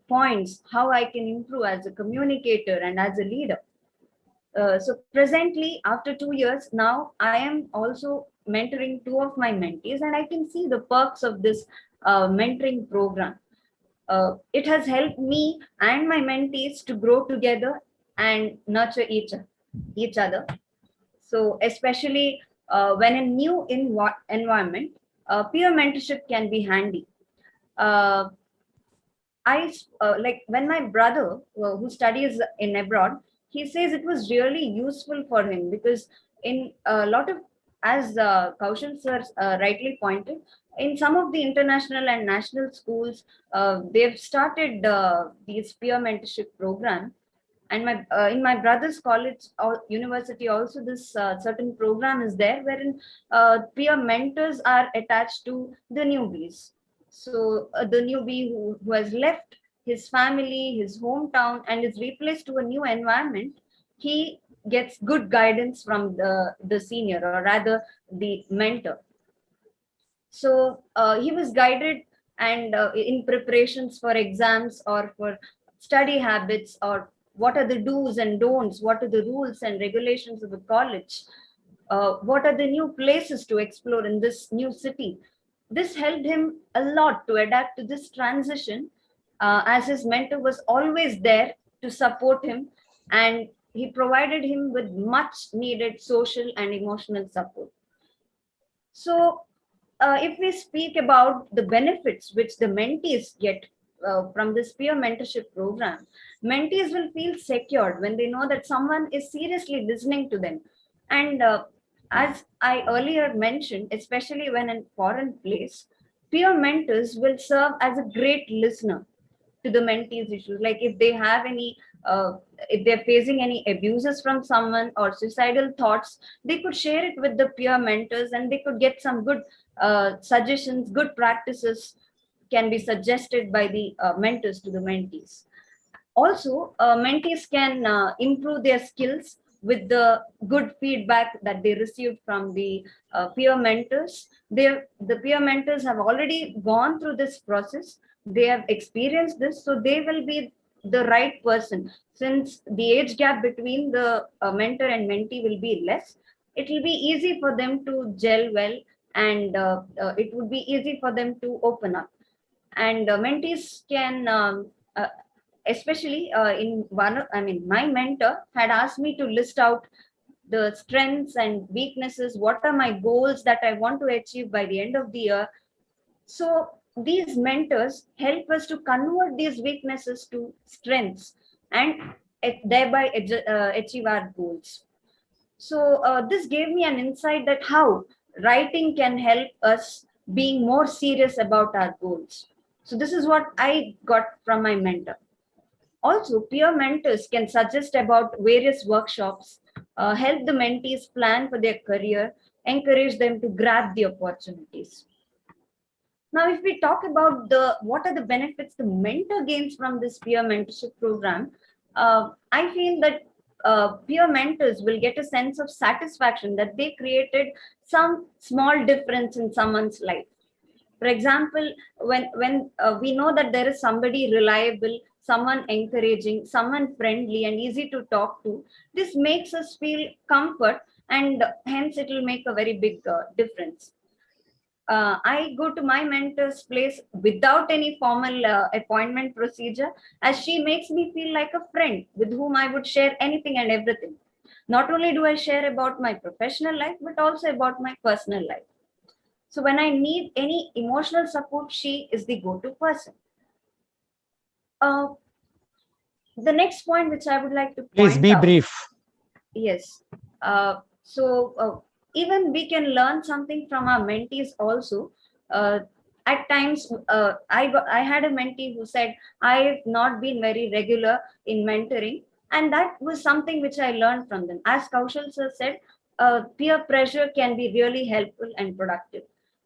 points how I can improve as a communicator and as a leader. So presently, after 2 years now, I am also mentoring two of my mentees, and I can see the perks of this mentoring program. It has helped me and my mentees to grow together and nurture each other. So especially when in new environment, peer mentorship can be handy. Uh, like when my brother who studies in abroad, he says it was really useful for him because in a lot of, as Kaushal sir rightly pointed, in some of the international and national schools, they've started these peer mentorship program. And my in my brother's college or university also, this certain program is there wherein peer mentors are attached to the newbies. So the newbie who has left his family, his hometown, and is replaced to a new environment, he gets good guidance from the senior, or rather the mentor. So he was guided, and in preparations for exams or for study habits, or what are the do's and don'ts, what are the rules and regulations of the college, what are the new places to explore in this new city. This helped him a lot to adapt to this transition, as his mentor was always there to support him, and he provided him with much needed social and emotional support. So, if we speak about the benefits which the mentees get from this peer mentorship program, mentees will feel secured when they know that someone is seriously listening to them. And as I earlier mentioned, especially when in foreign place, peer mentors will serve as a great listener to the mentees issues. Like if they have any if they're facing any abuses from someone or suicidal thoughts, they could share it with the peer mentors, and they could get some good suggestions, good practices can be suggested by the mentors to the mentees. Also, mentees can improve their skills with the good feedback that they received from the peer mentors. The peer mentors have already gone through this process. They have experienced this, so they will be the right person. Since the age gap between the mentor and mentee will be less, it will be easy for them to gel well, and it would be easy for them to open up. And mentees can especially in I mean, my mentor had asked me to list out the strengths and weaknesses. What are my goals that I want to achieve by the end of the year? So these mentors help us to convert these weaknesses to strengths, and thereby achieve our goals. So this gave me an insight that how writing can help us being more serious about our goals. So this is what I got from my mentor. Also, peer mentors can suggest about various workshops, help the mentees plan for their career, encourage them to grab the opportunities. Now, if we talk about the what are the benefits the mentor gains from this peer mentorship program, I feel that peer mentors will get a sense of satisfaction that they created some small difference in someone's life. For example, when we know that there is somebody reliable, someone encouraging, someone friendly and easy to talk to, this makes us feel comfort, and hence it will make a very big difference. I go to my mentor's place without any formal appointment procedure, as she makes me feel like a friend with whom I would share anything and everything. Not only do I share about my professional life, but also about my personal life. So when I need any emotional support, she is the go-to person. Uh, the next point which I would like to Please point be out, brief. yes. Even we can learn something from our mentees also. At times, I had a mentee who said, I have not been very regular in mentoring. And that was something which I learned from them. As Kaushal sir said, peer pressure can be really helpful and productive.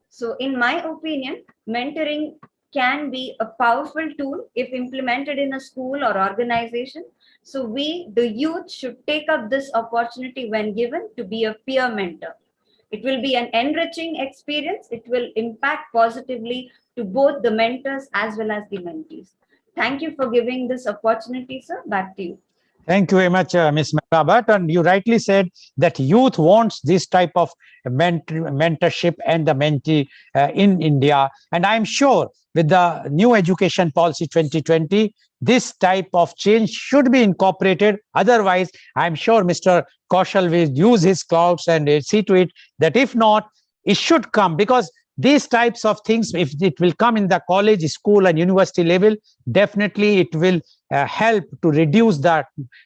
So in my opinion, mentoring can be a powerful tool if implemented in a school or organization. So we, the youth, should take up this opportunity when given to be a peer mentor. It will be an enriching experience. It will impact positively to both the mentors as well as the mentees. Thank you for giving this opportunity, sir. Back to you. Thank you very much, Ms. Mehrabat. And you rightly said that youth wants this type of mentorship and the mentee in India. And I'm sure with the new education policy 2020, this type of change should be incorporated. Otherwise, I'm sure Mr. Kaushal will use his clouds and see to it that if not, it should come, because these types of things, if it will come in the college, school, and university level, definitely it will help to reduce the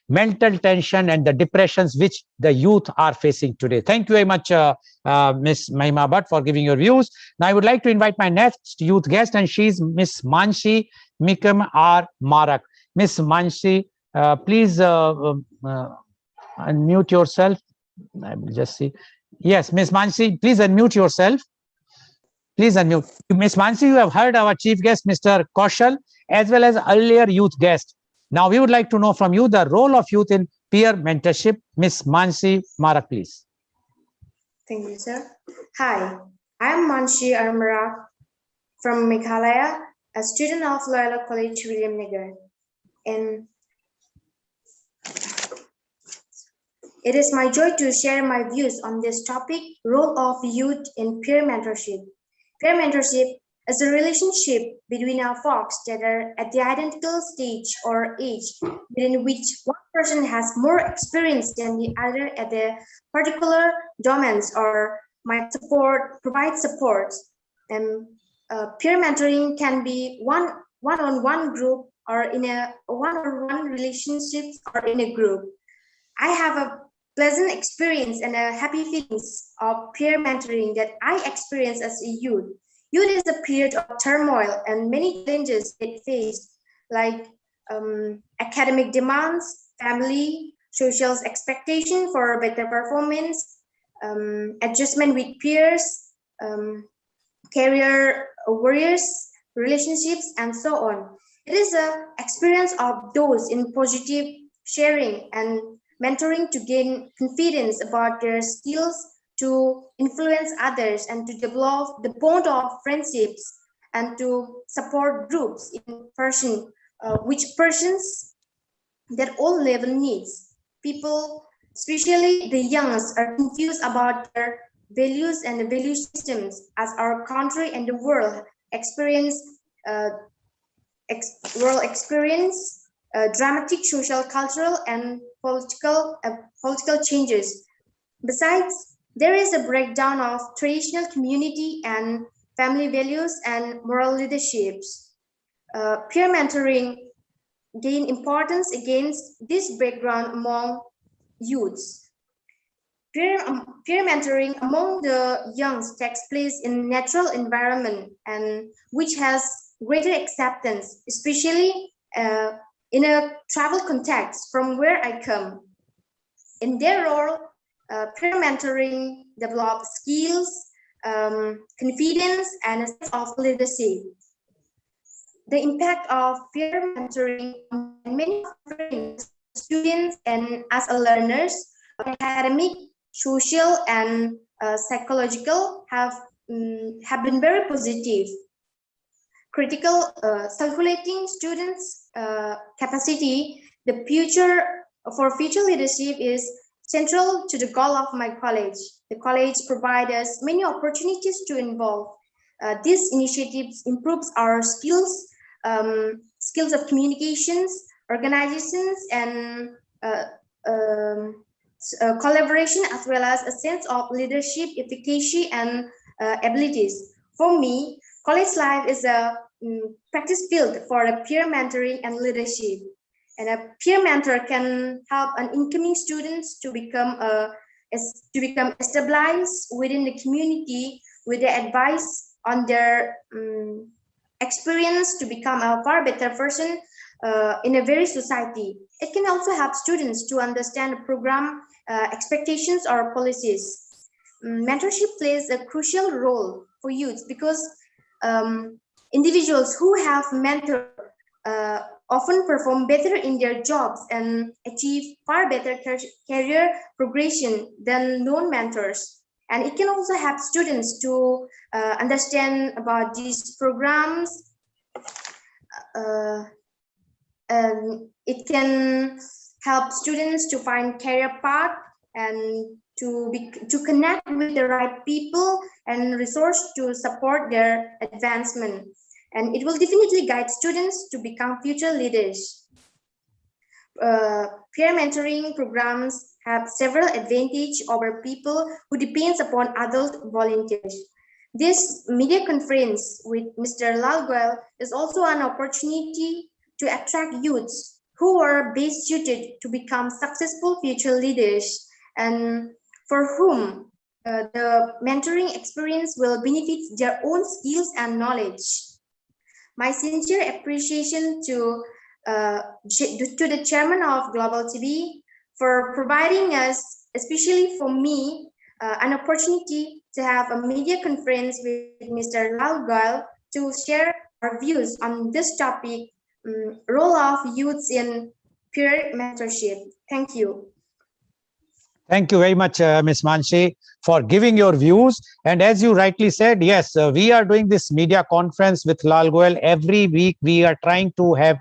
mental tension and the depressions which the youth are facing today. Thank you very much, Ms. Mahima Bhatt, for giving your views. Now, I would like to invite my next youth guest, and she's Ms. Manshi Mikam R. Marak. Ms. Manshi, please unmute yourself. I will just see. Yes, Ms. Manshi, please unmute yourself. Please unmute. Ms. Mansi, you have heard our chief guest, Mr. Kaushal, as well as earlier youth guest. Now, we would like to know from you the role of youth in peer mentorship. Ms. Mansi Marak, please. Thank you, sir. Hi, I'm Manshi Armara from Meghalaya, a student of Loyola College, William Nagar. And it is my joy to share my views on this topic, role of youth in peer mentorship. Peer mentorship is a relationship between our folks that are at the identical stage or age within which one person has more experience than the other at the particular domains or might provide support. And peer mentoring can be one-on-one group or in a one-on-one relationships or in a group. I have a pleasant experience and a happy feelings of peer mentoring that I experienced as a youth. Youth is a period of turmoil and many challenges it faced, like academic demands, family, social expectation for better performance, adjustment with peers, career warriors, relationships, and so on. It is an experience of those in positive sharing and mentoring to gain confidence about their skills, to influence others, and to develop the bond of friendships, and to support groups in person, which persons that all level needs. People, especially the youngs, are confused about their values and the value systems as our country and the world experience dramatic social, cultural, and political changes. Besides, there is a breakdown of traditional community and family values and moral leaderships. Peer mentoring gain importance against this background among youths. Peer mentoring among the young takes place in natural environment and which has greater acceptance, especially in a travel context from where I come. In their role, peer mentoring develops skills, confidence, and a sense of leadership. The impact of peer mentoring on many students and as a learners, academic, social, and psychological have been very positive. Critical circulating students' capacity, the future leadership is central to the goal of my college. The college provides us many opportunities to involve. These initiatives improves our skills of communications, organizations, and collaboration, as well as a sense of leadership, efficacy, and abilities. For me, college life is a practice field for a peer mentoring and leadership. And a peer mentor can help an incoming students to become established within the community with the advice on their experience to become a far better person in a very society. It can also help students to understand the program expectations or policies. Mentorship plays a crucial role for youth because individuals who have mentor often perform better in their jobs and achieve far better career progression than non-mentors. And it can also help students to understand about these programs It can help students to find career path and to connect with the right people and resource to support their advancement. And it will definitely guide students to become future leaders. Peer mentoring programs have several advantages over people who depends upon adult volunteers. This media conference with Mr. Lal Goel is also an opportunity to attract youths who are best suited to become successful future leaders and for whom the mentoring experience will benefit their own skills and knowledge. My sincere appreciation to the chairman of Global TV for providing us, especially for me, an opportunity to have a media conference with Mr. Lal Goel to share our views on this topic, role of youths in peer mentorship. Thank you. Thank you very much, Ms. Manshi, for giving your views. And as you rightly said, yes, we are doing this media conference with Lal Goel. Every week, we are trying to have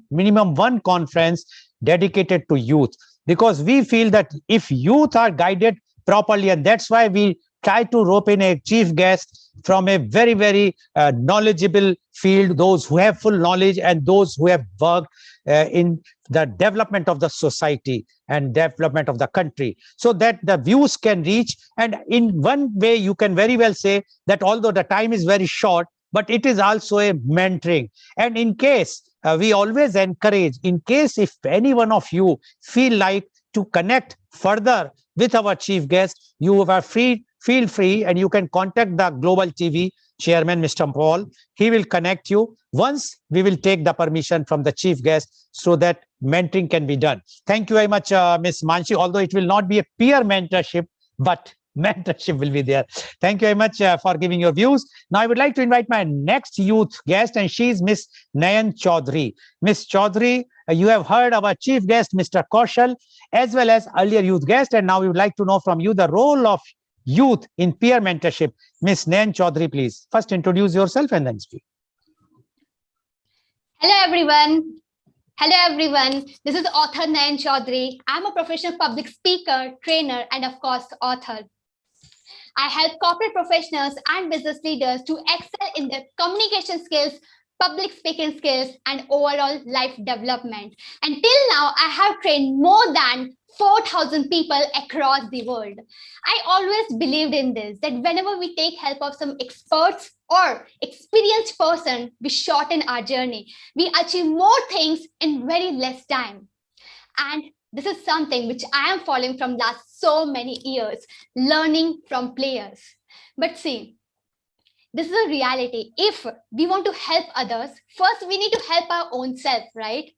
minimum one conference dedicated to youth, because we feel that if youth are guided properly, and that's why we try to rope in a chief guest from a very, very knowledgeable field, those who have full knowledge and those who have worked in the development of the society and development of the country, so that the views can reach. And in one way, you can very well say that although the time is very short, but it is also a mentoring. And in case we always encourage, in case if any one of you feel like to connect further with our chief guest, you are feel free, and you can contact the Global TV chairman, Mr. Paul. He will connect you once we will take the permission from the chief guest, so that mentoring can be done. Thank you very much, Ms. Manshi, although it will not be a peer mentorship, but mentorship will be there. Thank you very much for giving your views. Now I would like to invite my next youth guest, and she is Miss Nayan Chaudhary. Miss Chaudhary, you have heard our chief guest, Mr. Kaushal, as well as earlier youth guest, and now we would like to know from you the role of youth in peer mentorship. Miss Nayan Chaudhary, please first introduce yourself and then speak. Hello, everyone. Hello, everyone. This is author Nayan Chaudhary. I'm a professional public speaker, trainer, and of course, author. I help corporate professionals and business leaders to excel in their communication skills, public speaking skills, and overall life development. Until now, I have trained more than 4,000 people across the world. I always believed in this, that whenever we take help of some experts or experienced person, we shorten our journey. We achieve more things in very less time. And this is something which I am following from last so many years, learning from players. But see, this is a reality. If we want to help others, first we need to help our own self, right?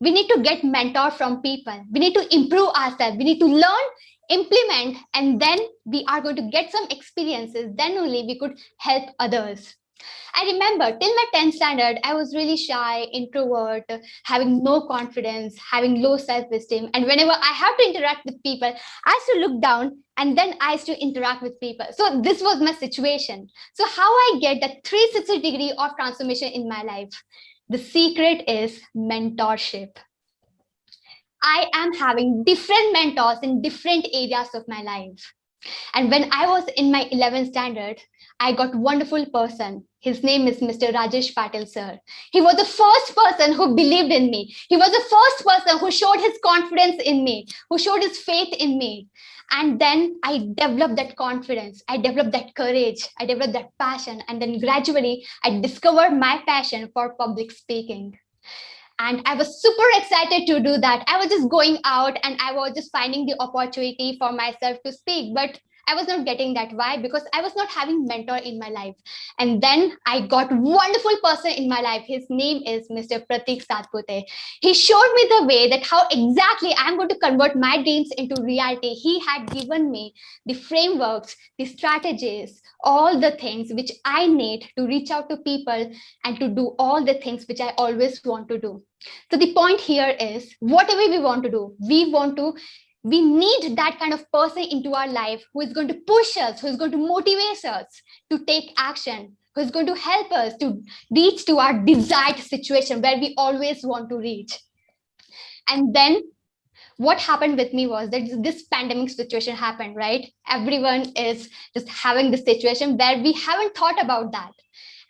We need to get mentor from people. We need to improve ourselves. We need to learn, implement, and then we are going to get some experiences. Then only we could help others. I remember till my 10th standard, I was really shy, introvert, having no confidence, having low self-esteem. And whenever I have to interact with people, I used to look down and then I used to interact with people. So this was my situation. So how I get that 360 degree of transformation in my life? The secret is mentorship. I am having different mentors in different areas of my life. And when I was in my 11th standard, I got a wonderful person. His name is Mr. Rajesh Patil, sir. He was the first person who believed in me. He was the first person who showed his confidence in me, who showed his faith in me. And then I developed that confidence. I developed that courage. I developed that passion. And then gradually, I discovered my passion for public speaking. And I was super excited to do that. I was just going out and I was just finding the opportunity for myself to speak. But I was not getting that. Why? Because I was not having mentor in my life. And then I got wonderful person in my life. His name is Mr. Pratik Satpute. He showed me the way that how exactly I'm going to convert my dreams into reality. He had given me the frameworks, the strategies, all the things which I need to reach out to people and to do all the things which I always want to do. So the point here is, whatever we want to do, we need that kind of person into our life who is going to push us, who is going to motivate us to take action, who is going to help us to reach to our desired situation where we always want to reach. And then what happened with me was that this pandemic situation happened, right? Everyone is just having this situation where we haven't thought about that.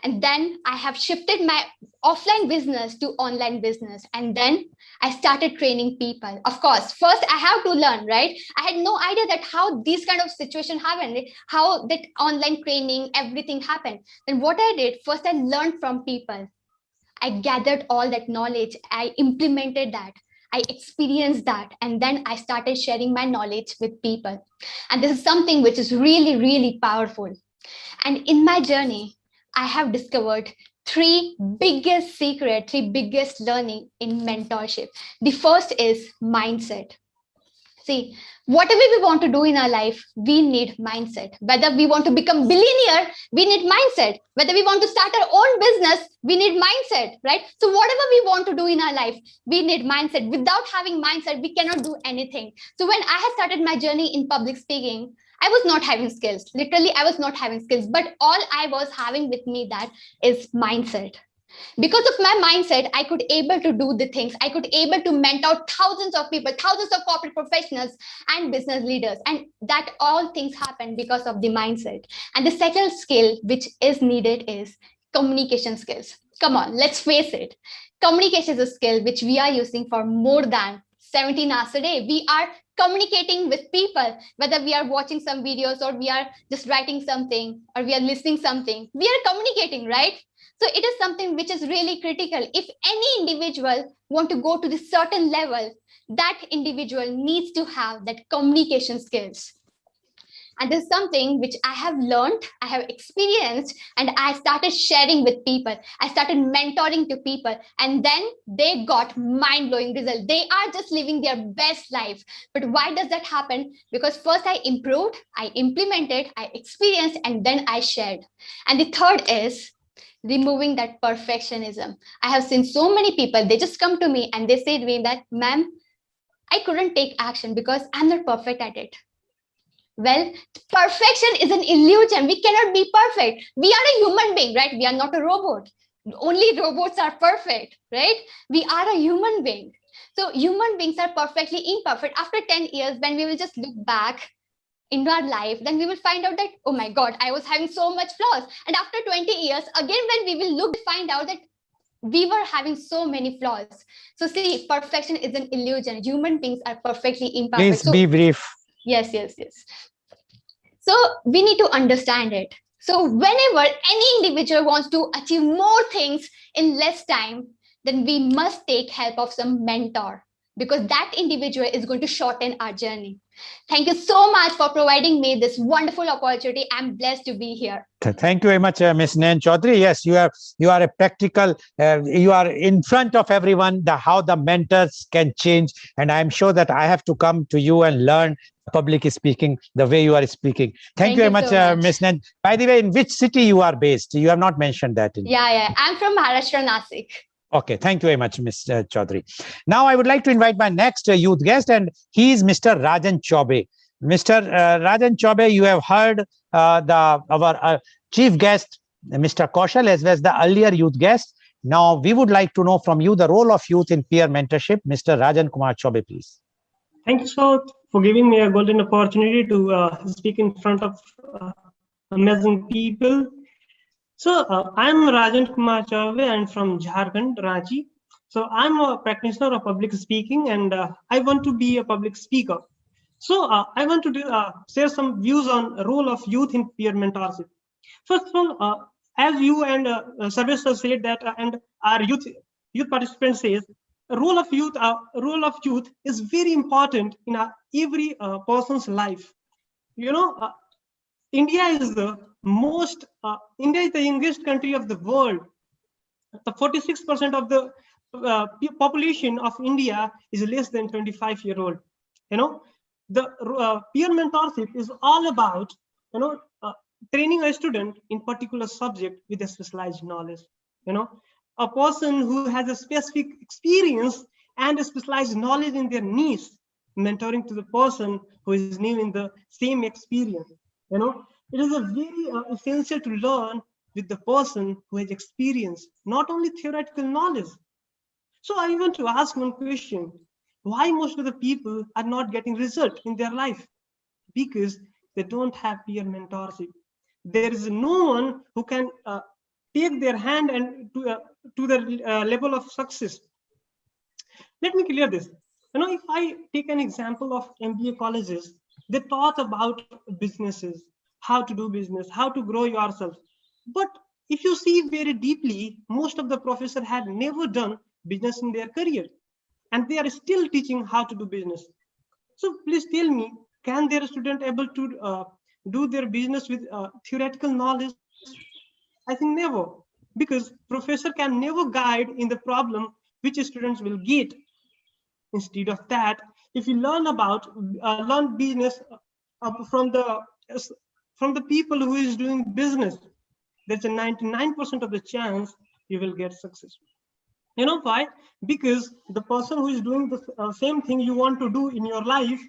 And then I have shifted my offline business to online business. And then I started training people. Of course, first I have to learn, right? I had no idea that how these kind of situation happened, how that online training, everything happened. Then what I did, first I learned from people. I gathered all that knowledge. I implemented that. I experienced that. And then I started sharing my knowledge with people. And this is something which is really, really powerful. And in my journey, I have discovered three biggest learning in mentorship. The first is mindset. See, whatever we want to do in our life, we need mindset. Whether we want to become billionaire, we need mindset. Whether we want to start our own business, we need mindset, right? So whatever we want to do in our life, we need mindset. Without having mindset, we cannot do anything. So when I had started my journey in public speaking, I was not having skills. Literally, I was not having skills, but all I was having with me that is mindset. Because of my mindset, I could able to do the things. I could able to mentor thousands of people, thousands of corporate professionals and business leaders. And that all things happen because of the mindset. And the second skill which is needed is communication skills. Come on, let's face it. Communication is a skill which we are using for more than 17 hours a day. We are communicating with people, whether we are watching some videos or we are just writing something or we are listening something. We are communicating, right? So it is something which is really critical. If any individual want to go to this certain level, that individual needs to have that communication skills. And this is something which I have learned, I have experienced, and I started sharing with people. I started mentoring to people, and then they got mind-blowing results. They are just living their best life. But why does that happen? Because first I improved, I implemented, I experienced, and then I shared. And the third is removing that perfectionism. I have seen so many people, they just come to me and they say to me that, ma'am, I couldn't take action because I'm not perfect at it. Well, perfection is an illusion. We cannot be perfect. We are a human being, right? We are not a robot. Only robots are perfect, right? We are a human being. So human beings are perfectly imperfect. After 10 years, when we will just look back in our life, then we will find out that, oh my God, I was having so much flaws. And after 20 years, again, when we will look, find out that we were having so many flaws. So see, perfection is an illusion. Human beings are perfectly imperfect. Please be brief. Yes. So we need to understand it. So whenever any individual wants to achieve more things in less time, then we must take help of some mentor, because that individual is going to shorten our journey. Thank you so much for providing me this wonderful opportunity. I'm blessed to be here. Thank you very much, Ms. Nain Chaudhary. Yes, you are a practical, you are in front of everyone, how the mentors can change. And I'm sure that I have to come to you and learn public speaking the way you are speaking. Thank you very much, so much. Ms. Nain. By the way, in which city you are based? You have not mentioned that. Yeah. I'm from Maharashtra, Nasik. Okay, thank you very much, Ms. Chaudhary. Now I would like to invite my next youth guest, and he is Mr. Rajan Chaube. Mr. Rajan Chaube, you have heard our chief guest, Mr. Kaushal, as well as the earlier youth guest. Now we would like to know from you the role of youth in peer mentorship. Mr. Rajan Kumar Chaube, please. Thank you, sir, for giving me a golden opportunity to speak in front of amazing people. So I'm Rajan Kumar Chaube and from Jharkhand, Ranchi. So I'm a practitioner of public speaking, and I want to be a public speaker. So I want to share some views on the role of youth in peer mentorship. First of all, as you and Sylvester said that, and our youth participants says, role of youth is very important in every person's life. You know, India is the youngest country of the world. The 46% of the population of India is less than 25-year-old. You know, the peer mentorship is all about, training a student in particular subject with a specialized knowledge. You know, a person who has a specific experience and a specialized knowledge in their niche, mentoring to the person who is new in the same experience. You know, it is a very essential to learn with the person who has experience, not only theoretical knowledge. So I want to ask one question. Why most of the people are not getting result in their life? Because they don't have peer mentorship. There is no one who can take their hand and to the level of success. Let me clear this. If I take an example of MBA colleges, they taught about businesses, how to do business, how to grow yourself. But if you see very deeply, most of the professors had never done business in their career, and they are still teaching how to do business. So please tell me, can their student able to do their business with theoretical knowledge? I think never, because professor can never guide in the problem which students will get. Instead of that, if you learn about learn business from the people who is doing business, there's a 99% of the chance you will get success. You know why? Because the person who is doing the same thing you want to do in your life,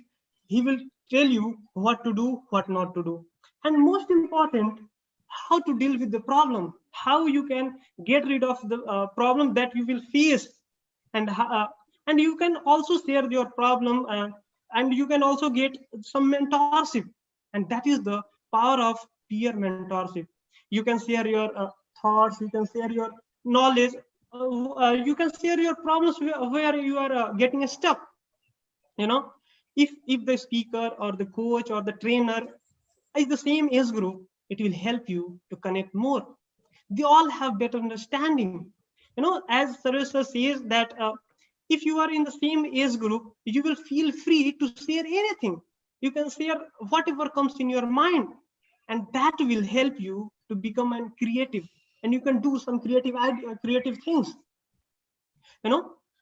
he will tell you what to do, what not to do. And most important, how to deal with the problem, how you can get rid of the problem that you will face. And you can also share your problem, and you can also get some mentorship. And that is the power of peer mentorship. You can share your thoughts, you can share your knowledge, you can share your problems where you are getting stuck. If the speaker or the coach or the trainer is the same age group, it will help you to connect more. They all have better understanding. As Sarasa says that if you are in the same age group, you will feel free to share anything. You can share whatever comes in your mind, and that will help you to become a creative, and you can do some creative things.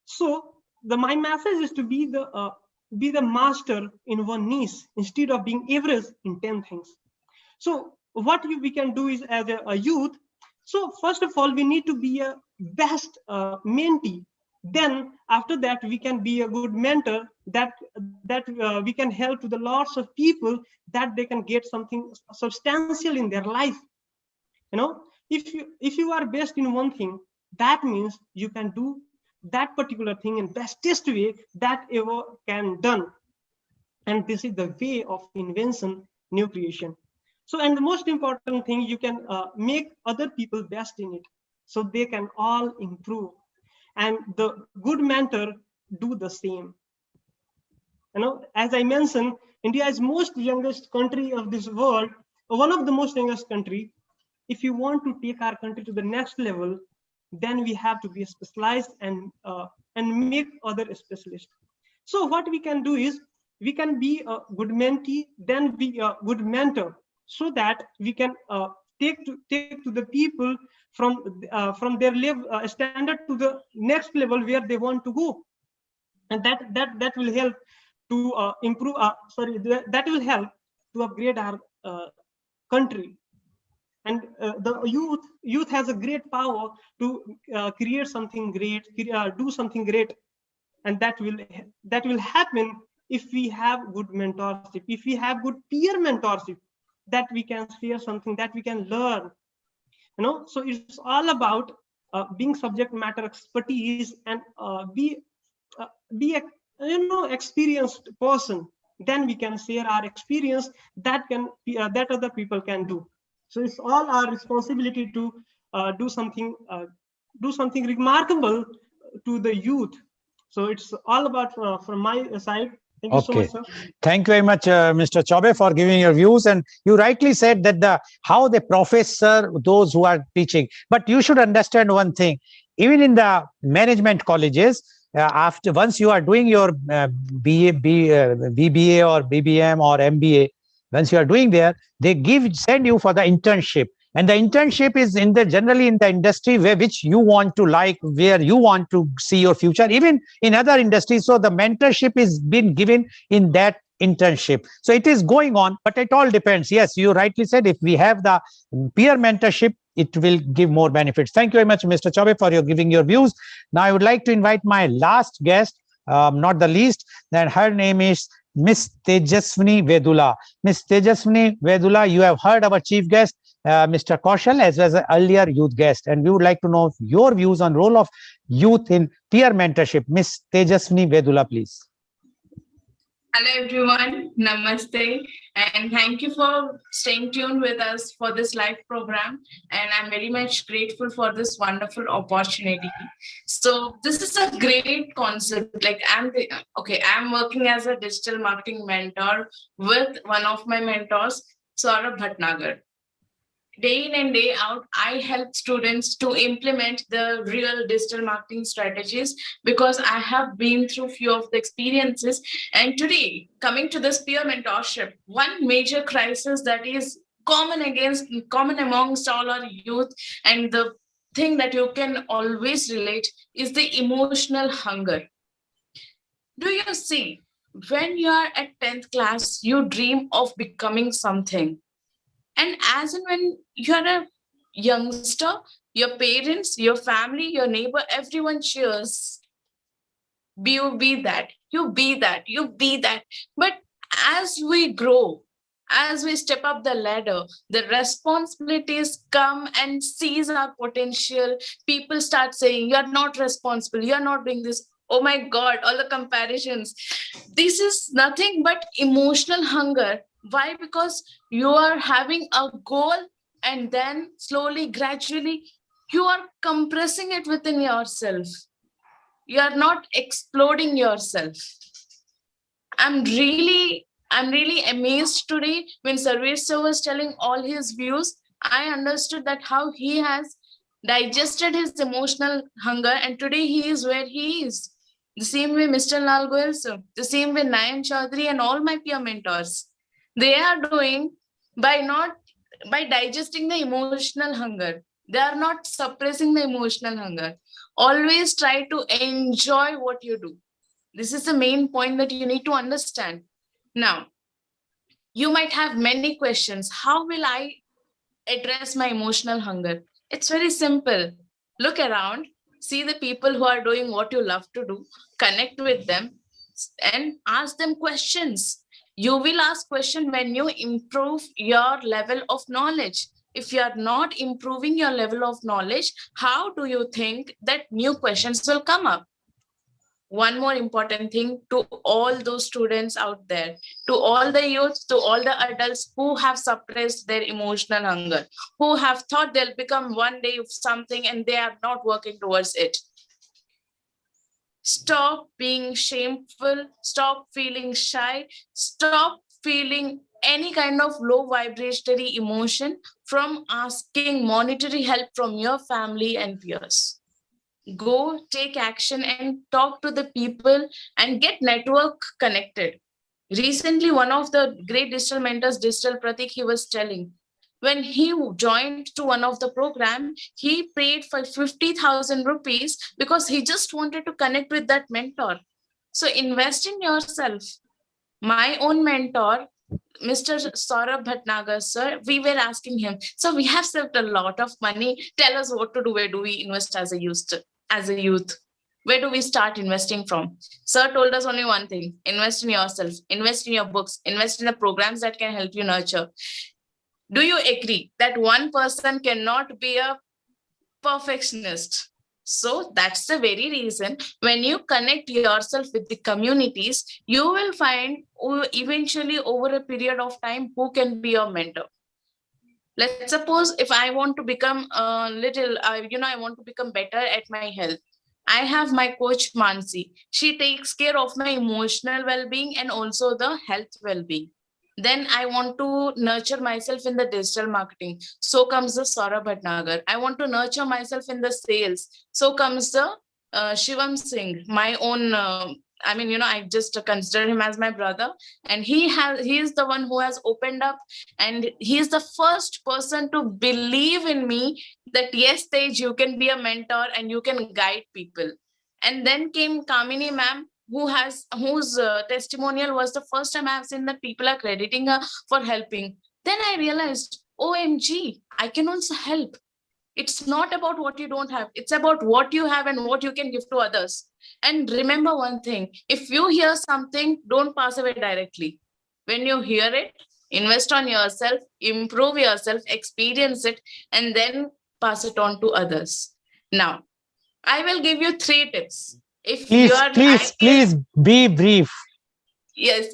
So my message is to be the master in one niche instead of being average in 10 things. So what we can do is, as a youth, so first of all, we need to be a best mentee. Then after that, we can be a good mentor, that we can help to the lots of people, that they can get something substantial in their life. If you are best in one thing, that means you can do that particular thing in bestest way that ever can done. And this is the way of invention, new creation. So, and the most important thing, you can make other people best in it, so they can all improve. And the good mentor do the same. As I mentioned, India is most youngest country of this world, one of the most youngest country. If you want to take our country to the next level, then we have to be specialized and make other specialists. So what we can do is, we can be a good mentee, then be a good mentor, so that we can take to the people from their standard to the next level where they want to go, and that will help to improve. That will help to upgrade our country. And the youth has a great power to create something great, do something great, and that will happen if we have good mentorship, if we have good peer mentorship, that we can share something, that we can learn. So it's all about being subject matter expertise, and be a experienced person. Then we can share our experience that other people can do. So it's all our responsibility to do something remarkable to the youth. So it's all about from my side. Thank you so much, sir. Thank you very much, Mr. Chaube, for giving your views. And you rightly said that how the professor, those who are teaching. But you should understand one thing. Even in the management colleges, once you are doing your BBA or BBM or MBA, once you are doing there, they send you for the internship. And the internship is generally in the industry which you want to where you want to see your future, even in other industries. So the mentorship is being given in that internship. So it is going on, but it all depends. Yes, you rightly said, if we have the peer mentorship, it will give more benefits. Thank you very much, Mr. Chaube, for giving your views. Now I would like to invite my last guest, not the least, and her name is Miss Tejaswini Vedula. Miss Tejaswini Vedula, you have heard our chief guest. Mr. Kaushal, as well as an earlier youth guest. And we would like to know your views on role of youth in peer mentorship. Ms. Tejaswini Vedula, please. Hello everyone, namaste, and thank you for staying tuned with us for this live program. And I'm very much grateful for this wonderful opportunity. So this is a great concept. Like I'm working as a digital marketing mentor with one of my mentors, Saurabh Bhatnagar. Day in and day out, I help students to implement the real digital marketing strategies because I have been through few of the experiences. And today, coming to this peer mentorship, one major crisis that is common amongst all our youth, and the thing that you can always relate is the emotional hunger. Do you see, when you are at 10th class, you dream of becoming something. And as and when you're a youngster, your parents, your family, your neighbor, everyone cheers. You be that, you be that, you be that. But as we grow, as we step up the ladder, the responsibilities come and seize our potential. People start saying, you're not responsible, you're not doing this. Oh my God, all the comparisons. This is nothing but emotional hunger. Why? Because you are having a goal and then slowly, gradually, you are compressing it within yourself. You are not exploding yourself. I'm really amazed today when Sarveshwar was telling all his views. I understood that how he has digested his emotional hunger, and today he is where he is. The same way Mr. Lal Goel, sir, the same way Nayan Chaudhary and all my peer mentors. They are doing by digesting the emotional hunger. They are not suppressing the emotional hunger. Always try to enjoy what you do. This is the main point that you need to understand. Now, you might have many questions. How will I address my emotional hunger? It's very simple. Look around, see the people who are doing what you love to do, connect with them, and ask them questions. You will ask questions when you improve your level of knowledge. If you are not improving your level of knowledge, how do you think that new questions will come up? One more important thing to all those students out there, to all the youth, to all the adults who have suppressed their emotional hunger, who have thought they'll become one day something and they are not working towards it. Stop being shameful, stop feeling shy, stop feeling any kind of low vibratory emotion from asking monetary help from your family and peers. Go take action and talk to the people and get network connected. Recently, one of the great digital mentors, Digital Pratik, he was telling, when he joined to one of the program, he paid for 50,000 rupees because he just wanted to connect with that mentor. So invest in yourself. My own mentor, Mr. Saurabh Bhatnagar, sir, we were asking him, so we have saved a lot of money. Tell us what to do. Where do we invest as a youth? Where do we start investing from? Sir told us only one thing: invest in yourself, invest in your books, invest in the programs that can help you nurture. Do you agree that one person cannot be a perfectionist? So that's the very reason when you connect yourself with the communities, you will find eventually over a period of time who can be your mentor. Let's suppose if I want to become I want to become better at my health. I have my coach Mansi. She takes care of my emotional well-being and also the health well-being. Then I want to nurture myself in the digital marketing. So comes the Saurabh Bhatnagar. I want to nurture myself in the sales. So comes the Shivam Singh, my own. I just consider him as my brother, and he is the one who has opened up, and he is the first person to believe in me that yes, Tej, you can be a mentor and you can guide people. And then came Kamini ma'am, whose testimonial was the first time I have seen that people are crediting her for helping. Then I realized, OMG, I can also help. It's not about what you don't have. It's about what you have and what you can give to others. And remember one thing, if you hear something, don't pass away directly. When you hear it, Invest on yourself, improve yourself, experience it, and then pass it on to others. Now, I will give you 3 tips. If you are Please be brief. yes.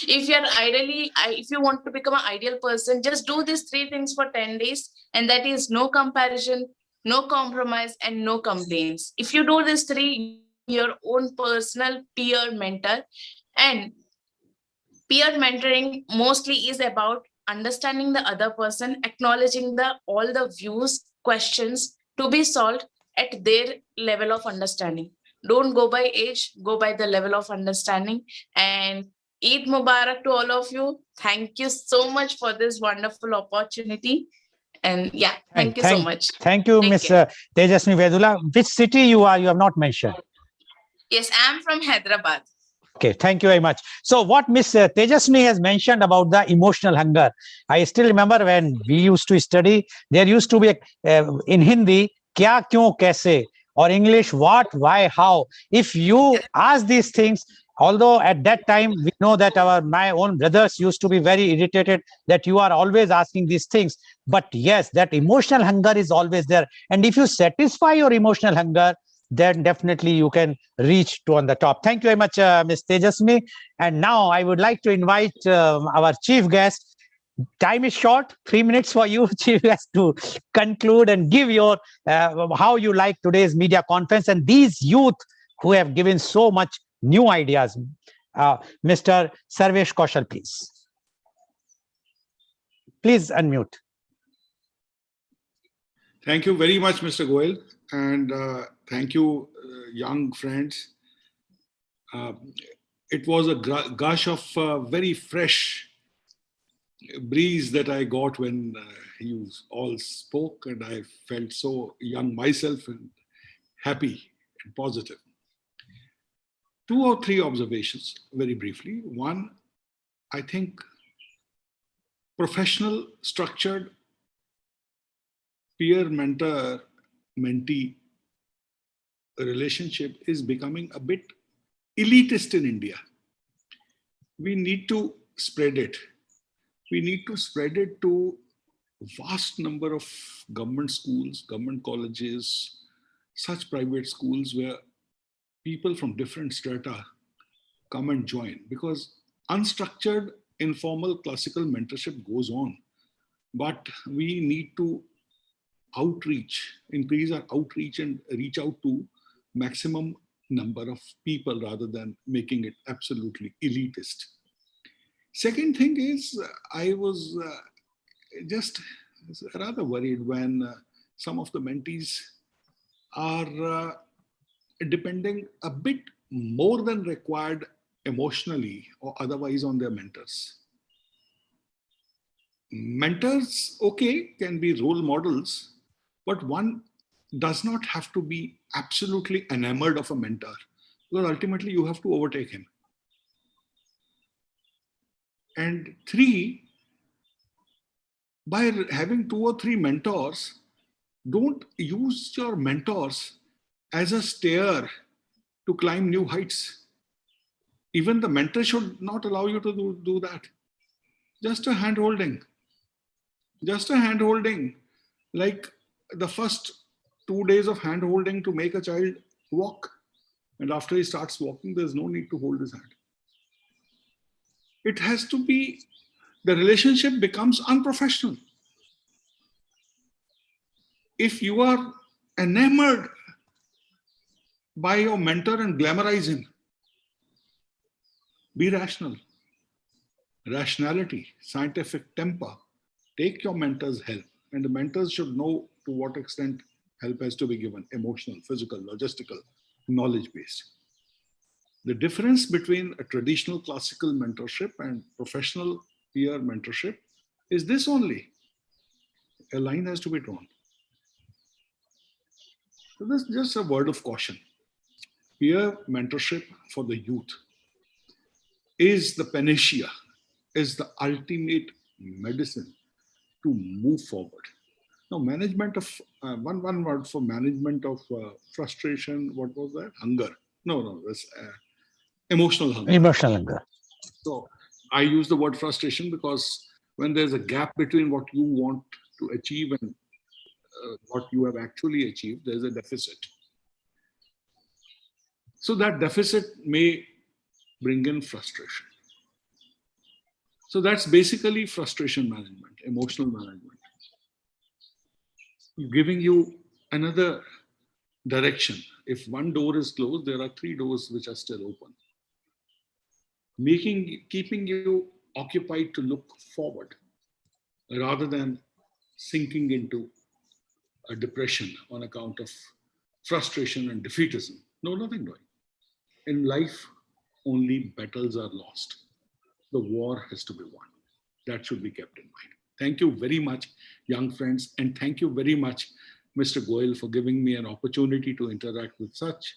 If you're if you want to become an ideal person, just do these 3 things for 10 days. And that is no comparison, no compromise, and no complaints. If you do these 3, your own personal peer mentor. And peer mentoring mostly is about understanding the other person, acknowledging all the views, questions to be solved at their level of understanding. Don't go by age, go by the level of understanding. And Eid Mubarak to all of you. Thank you so much for this wonderful opportunity. And yeah, thank you so much. Thank you, Take Miss care. Tejasvi Vedula. Which city you are? You have not mentioned. Yes, I'm from Hyderabad. Okay, thank you very much. So what Miss Tejasvi has mentioned about the emotional hunger, I still remember when we used to study, there used to be in Hindi, kya, kyun, kaise, or English, what, why, how. If you ask these things, although at that time we know that my own brothers used to be very irritated that you are always asking these things. But yes, that emotional hunger is always there. And if you satisfy your emotional hunger, then definitely you can reach to on the top. Thank you very much, Ms. Tejasmi. And now I would like to invite our chief guest. Time is short, 3 minutes for you, chief guest, to conclude and give your how you like today's media conference and these youth who have given so much new ideas. Mr. Sarvesh Kaushal, please. Please unmute. Thank you very much, Mr. Goel. And thank you, young friends. It was a gush of very fresh breeze that I got when you all spoke, and I felt so young myself and happy and positive. 2 or 3 observations very briefly. One, I think professional structured peer mentor mentee relationship is becoming a bit elitist in India. We need to spread it. We need to spread it to vast number of government schools, government colleges, such private schools where people from different strata come and join, because unstructured, informal, classical mentorship goes on. But we need to increase our outreach and reach out to maximum number of people rather than making it absolutely elitist. Second thing is, I was just rather worried when some of the mentees are depending a bit more than required emotionally or otherwise on their mentors. Mentors, okay, can be role models, but one does not have to be absolutely enamored of a mentor, because ultimately you have to overtake him. And 3, by having 2 or 3 mentors, don't use your mentors as a stair to climb new heights. Even the mentor should not allow you to do that. Just a hand holding. Just a hand holding. Like the first 2 days of hand holding to make a child walk. And after he starts walking, there's no need to hold his hand. It has to be, the relationship becomes unprofessional. If you are enamored by your mentor and glamorize him, be rational. Rationality, scientific temper. Take your mentor's help. And the mentors should know to what extent help has to be given: emotional, physical, logistical, knowledge-based. The difference between a traditional classical mentorship and professional peer mentorship is this only: a line has to be drawn. So this is just a word of caution. Peer mentorship for the youth is the panacea, is the ultimate medicine to move forward. Now, management of, one word for management of frustration, what was that? Hunger. No, that's emotional hunger. Emotional hunger. So I use the word frustration because when there's a gap between what you want to achieve and what you have actually achieved, there's a deficit. So that deficit may bring in frustration. So that's basically frustration management, emotional management. Giving you another direction. If one door is closed, there are 3 doors which are still open. Keeping you occupied to look forward rather than sinking into a depression on account of frustration and defeatism. No, nothing doing. In life, only battles are lost. The war has to be won. That should be kept in mind. Thank you very much, young friends, and thank you very much, Mr. Goel, for giving me an opportunity to interact with such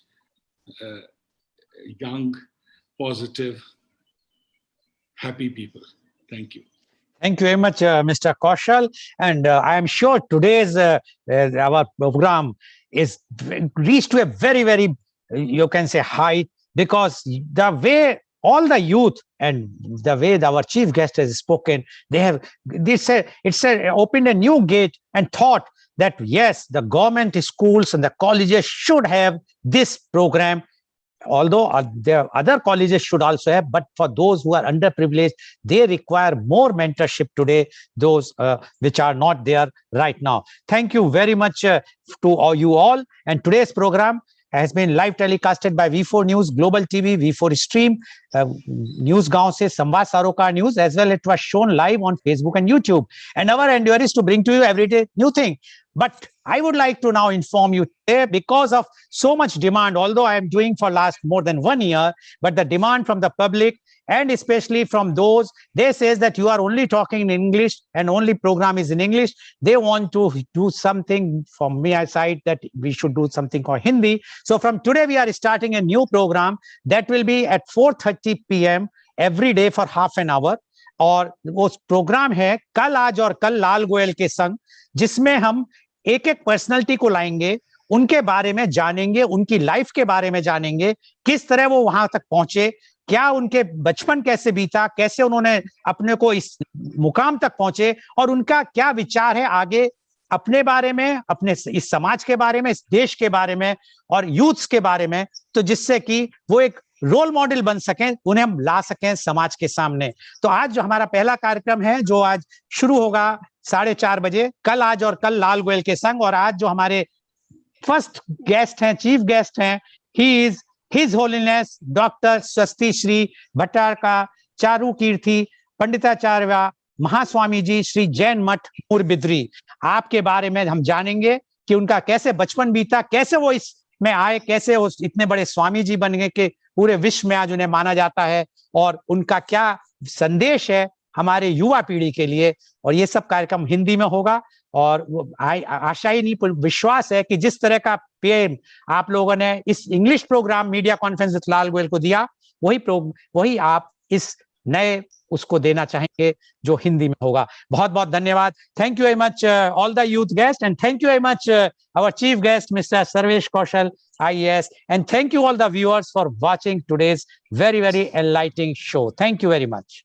young, positive, happy people. Thank you. Thank you very much, Mr. Kaushal. And I am sure today's our program is reached to a very, very, you can say, height, because the way all the youth and the way our chief guest has spoken, it's opened a new gate and thought that yes, the government schools and the colleges should have this program. Although the other colleges should also have, but for those who are underprivileged, they require more mentorship today, those which are not there right now. Thank you very much to you all. And today's program has been live telecasted by V4 News, Global TV, V4 Stream, News Gaon se Samvad Sarokar News, as well. It was shown live on Facebook and YouTube. And our endeavor is to bring to you every day new thing. But I would like to now inform you today, because of so much demand, although I am doing for last more than 1 year, but the demand from the public and especially from those, they says that you are only talking in English and only program is in English. They want to do something from my side that we should do something called Hindi. So from today, we are starting a new program that will be at 4:30 p.m. every day for half an hour. और वो programme है कल आज और कल लाल गोयल के संग, जिसमें हम एक एक पर्सनालिटी को लाएंगे, उनके बारे में जानेंगे, उनकी लाइफ के बारे में जानेंगे, किस तरह वो वहां तक पहुंचे, क्या उनके बचपन कैसे बीता, कैसे उन्होंने अपने को इस मुकाम तक पहुंचे और उनका क्या विचार है आगे अपने बारे में, अपने इस समाज के बारे में, इस देश के बारे में और यूथ्स के बारे में, तो जिससे कि वो एक रोल मॉडल बन सकें, उन्हें हम ला सकें समाज के सामने। तो आज जो हमारा पहला कार्यक्रम है, जो आज शुरू होगा 4:30 बजे, कल आज और कल लाल गोयल के संग, और आज जो हमारे फर्स्ट गेस्ट हैं, चीफ गेस्ट हैं, he is his holiness doctor स्वस्ति श्री भट्टारका चारू कीर्ति पंडिताचार्य महास्वामी जी श्री जैन मठ मुरबिद्री। आपके बारे में हम जानेंगे कि उनका कैसे बचपन बीता, कैसे वो इसमें आए, कैसे वो इतने बड़े स्वामी जी बन गए कि पूरे विश्व में आज उन्हें माना जाता है, और उनका क्या संदेश है हमारे युवा पीढ़ी के लिए। और ये सब कार्यक्रम हिंदी में होगा, और आशा ही नहीं विश्वास है कि जिस तरह का प्रेम आप लोगों ने इस English programme media conference with Lal Goyal को दिया, वही आप इस नए उसको देना चाहेंगे जो हिंदी में होगा। बहुत बहुत धन्यवाद। Thank you very much all the youth guest, and thank you very much our chief guest, Mr. Sarvesh Kaushal, IAS, and thank you all the viewers for watching today's very, very enlightening show. Thank you very much.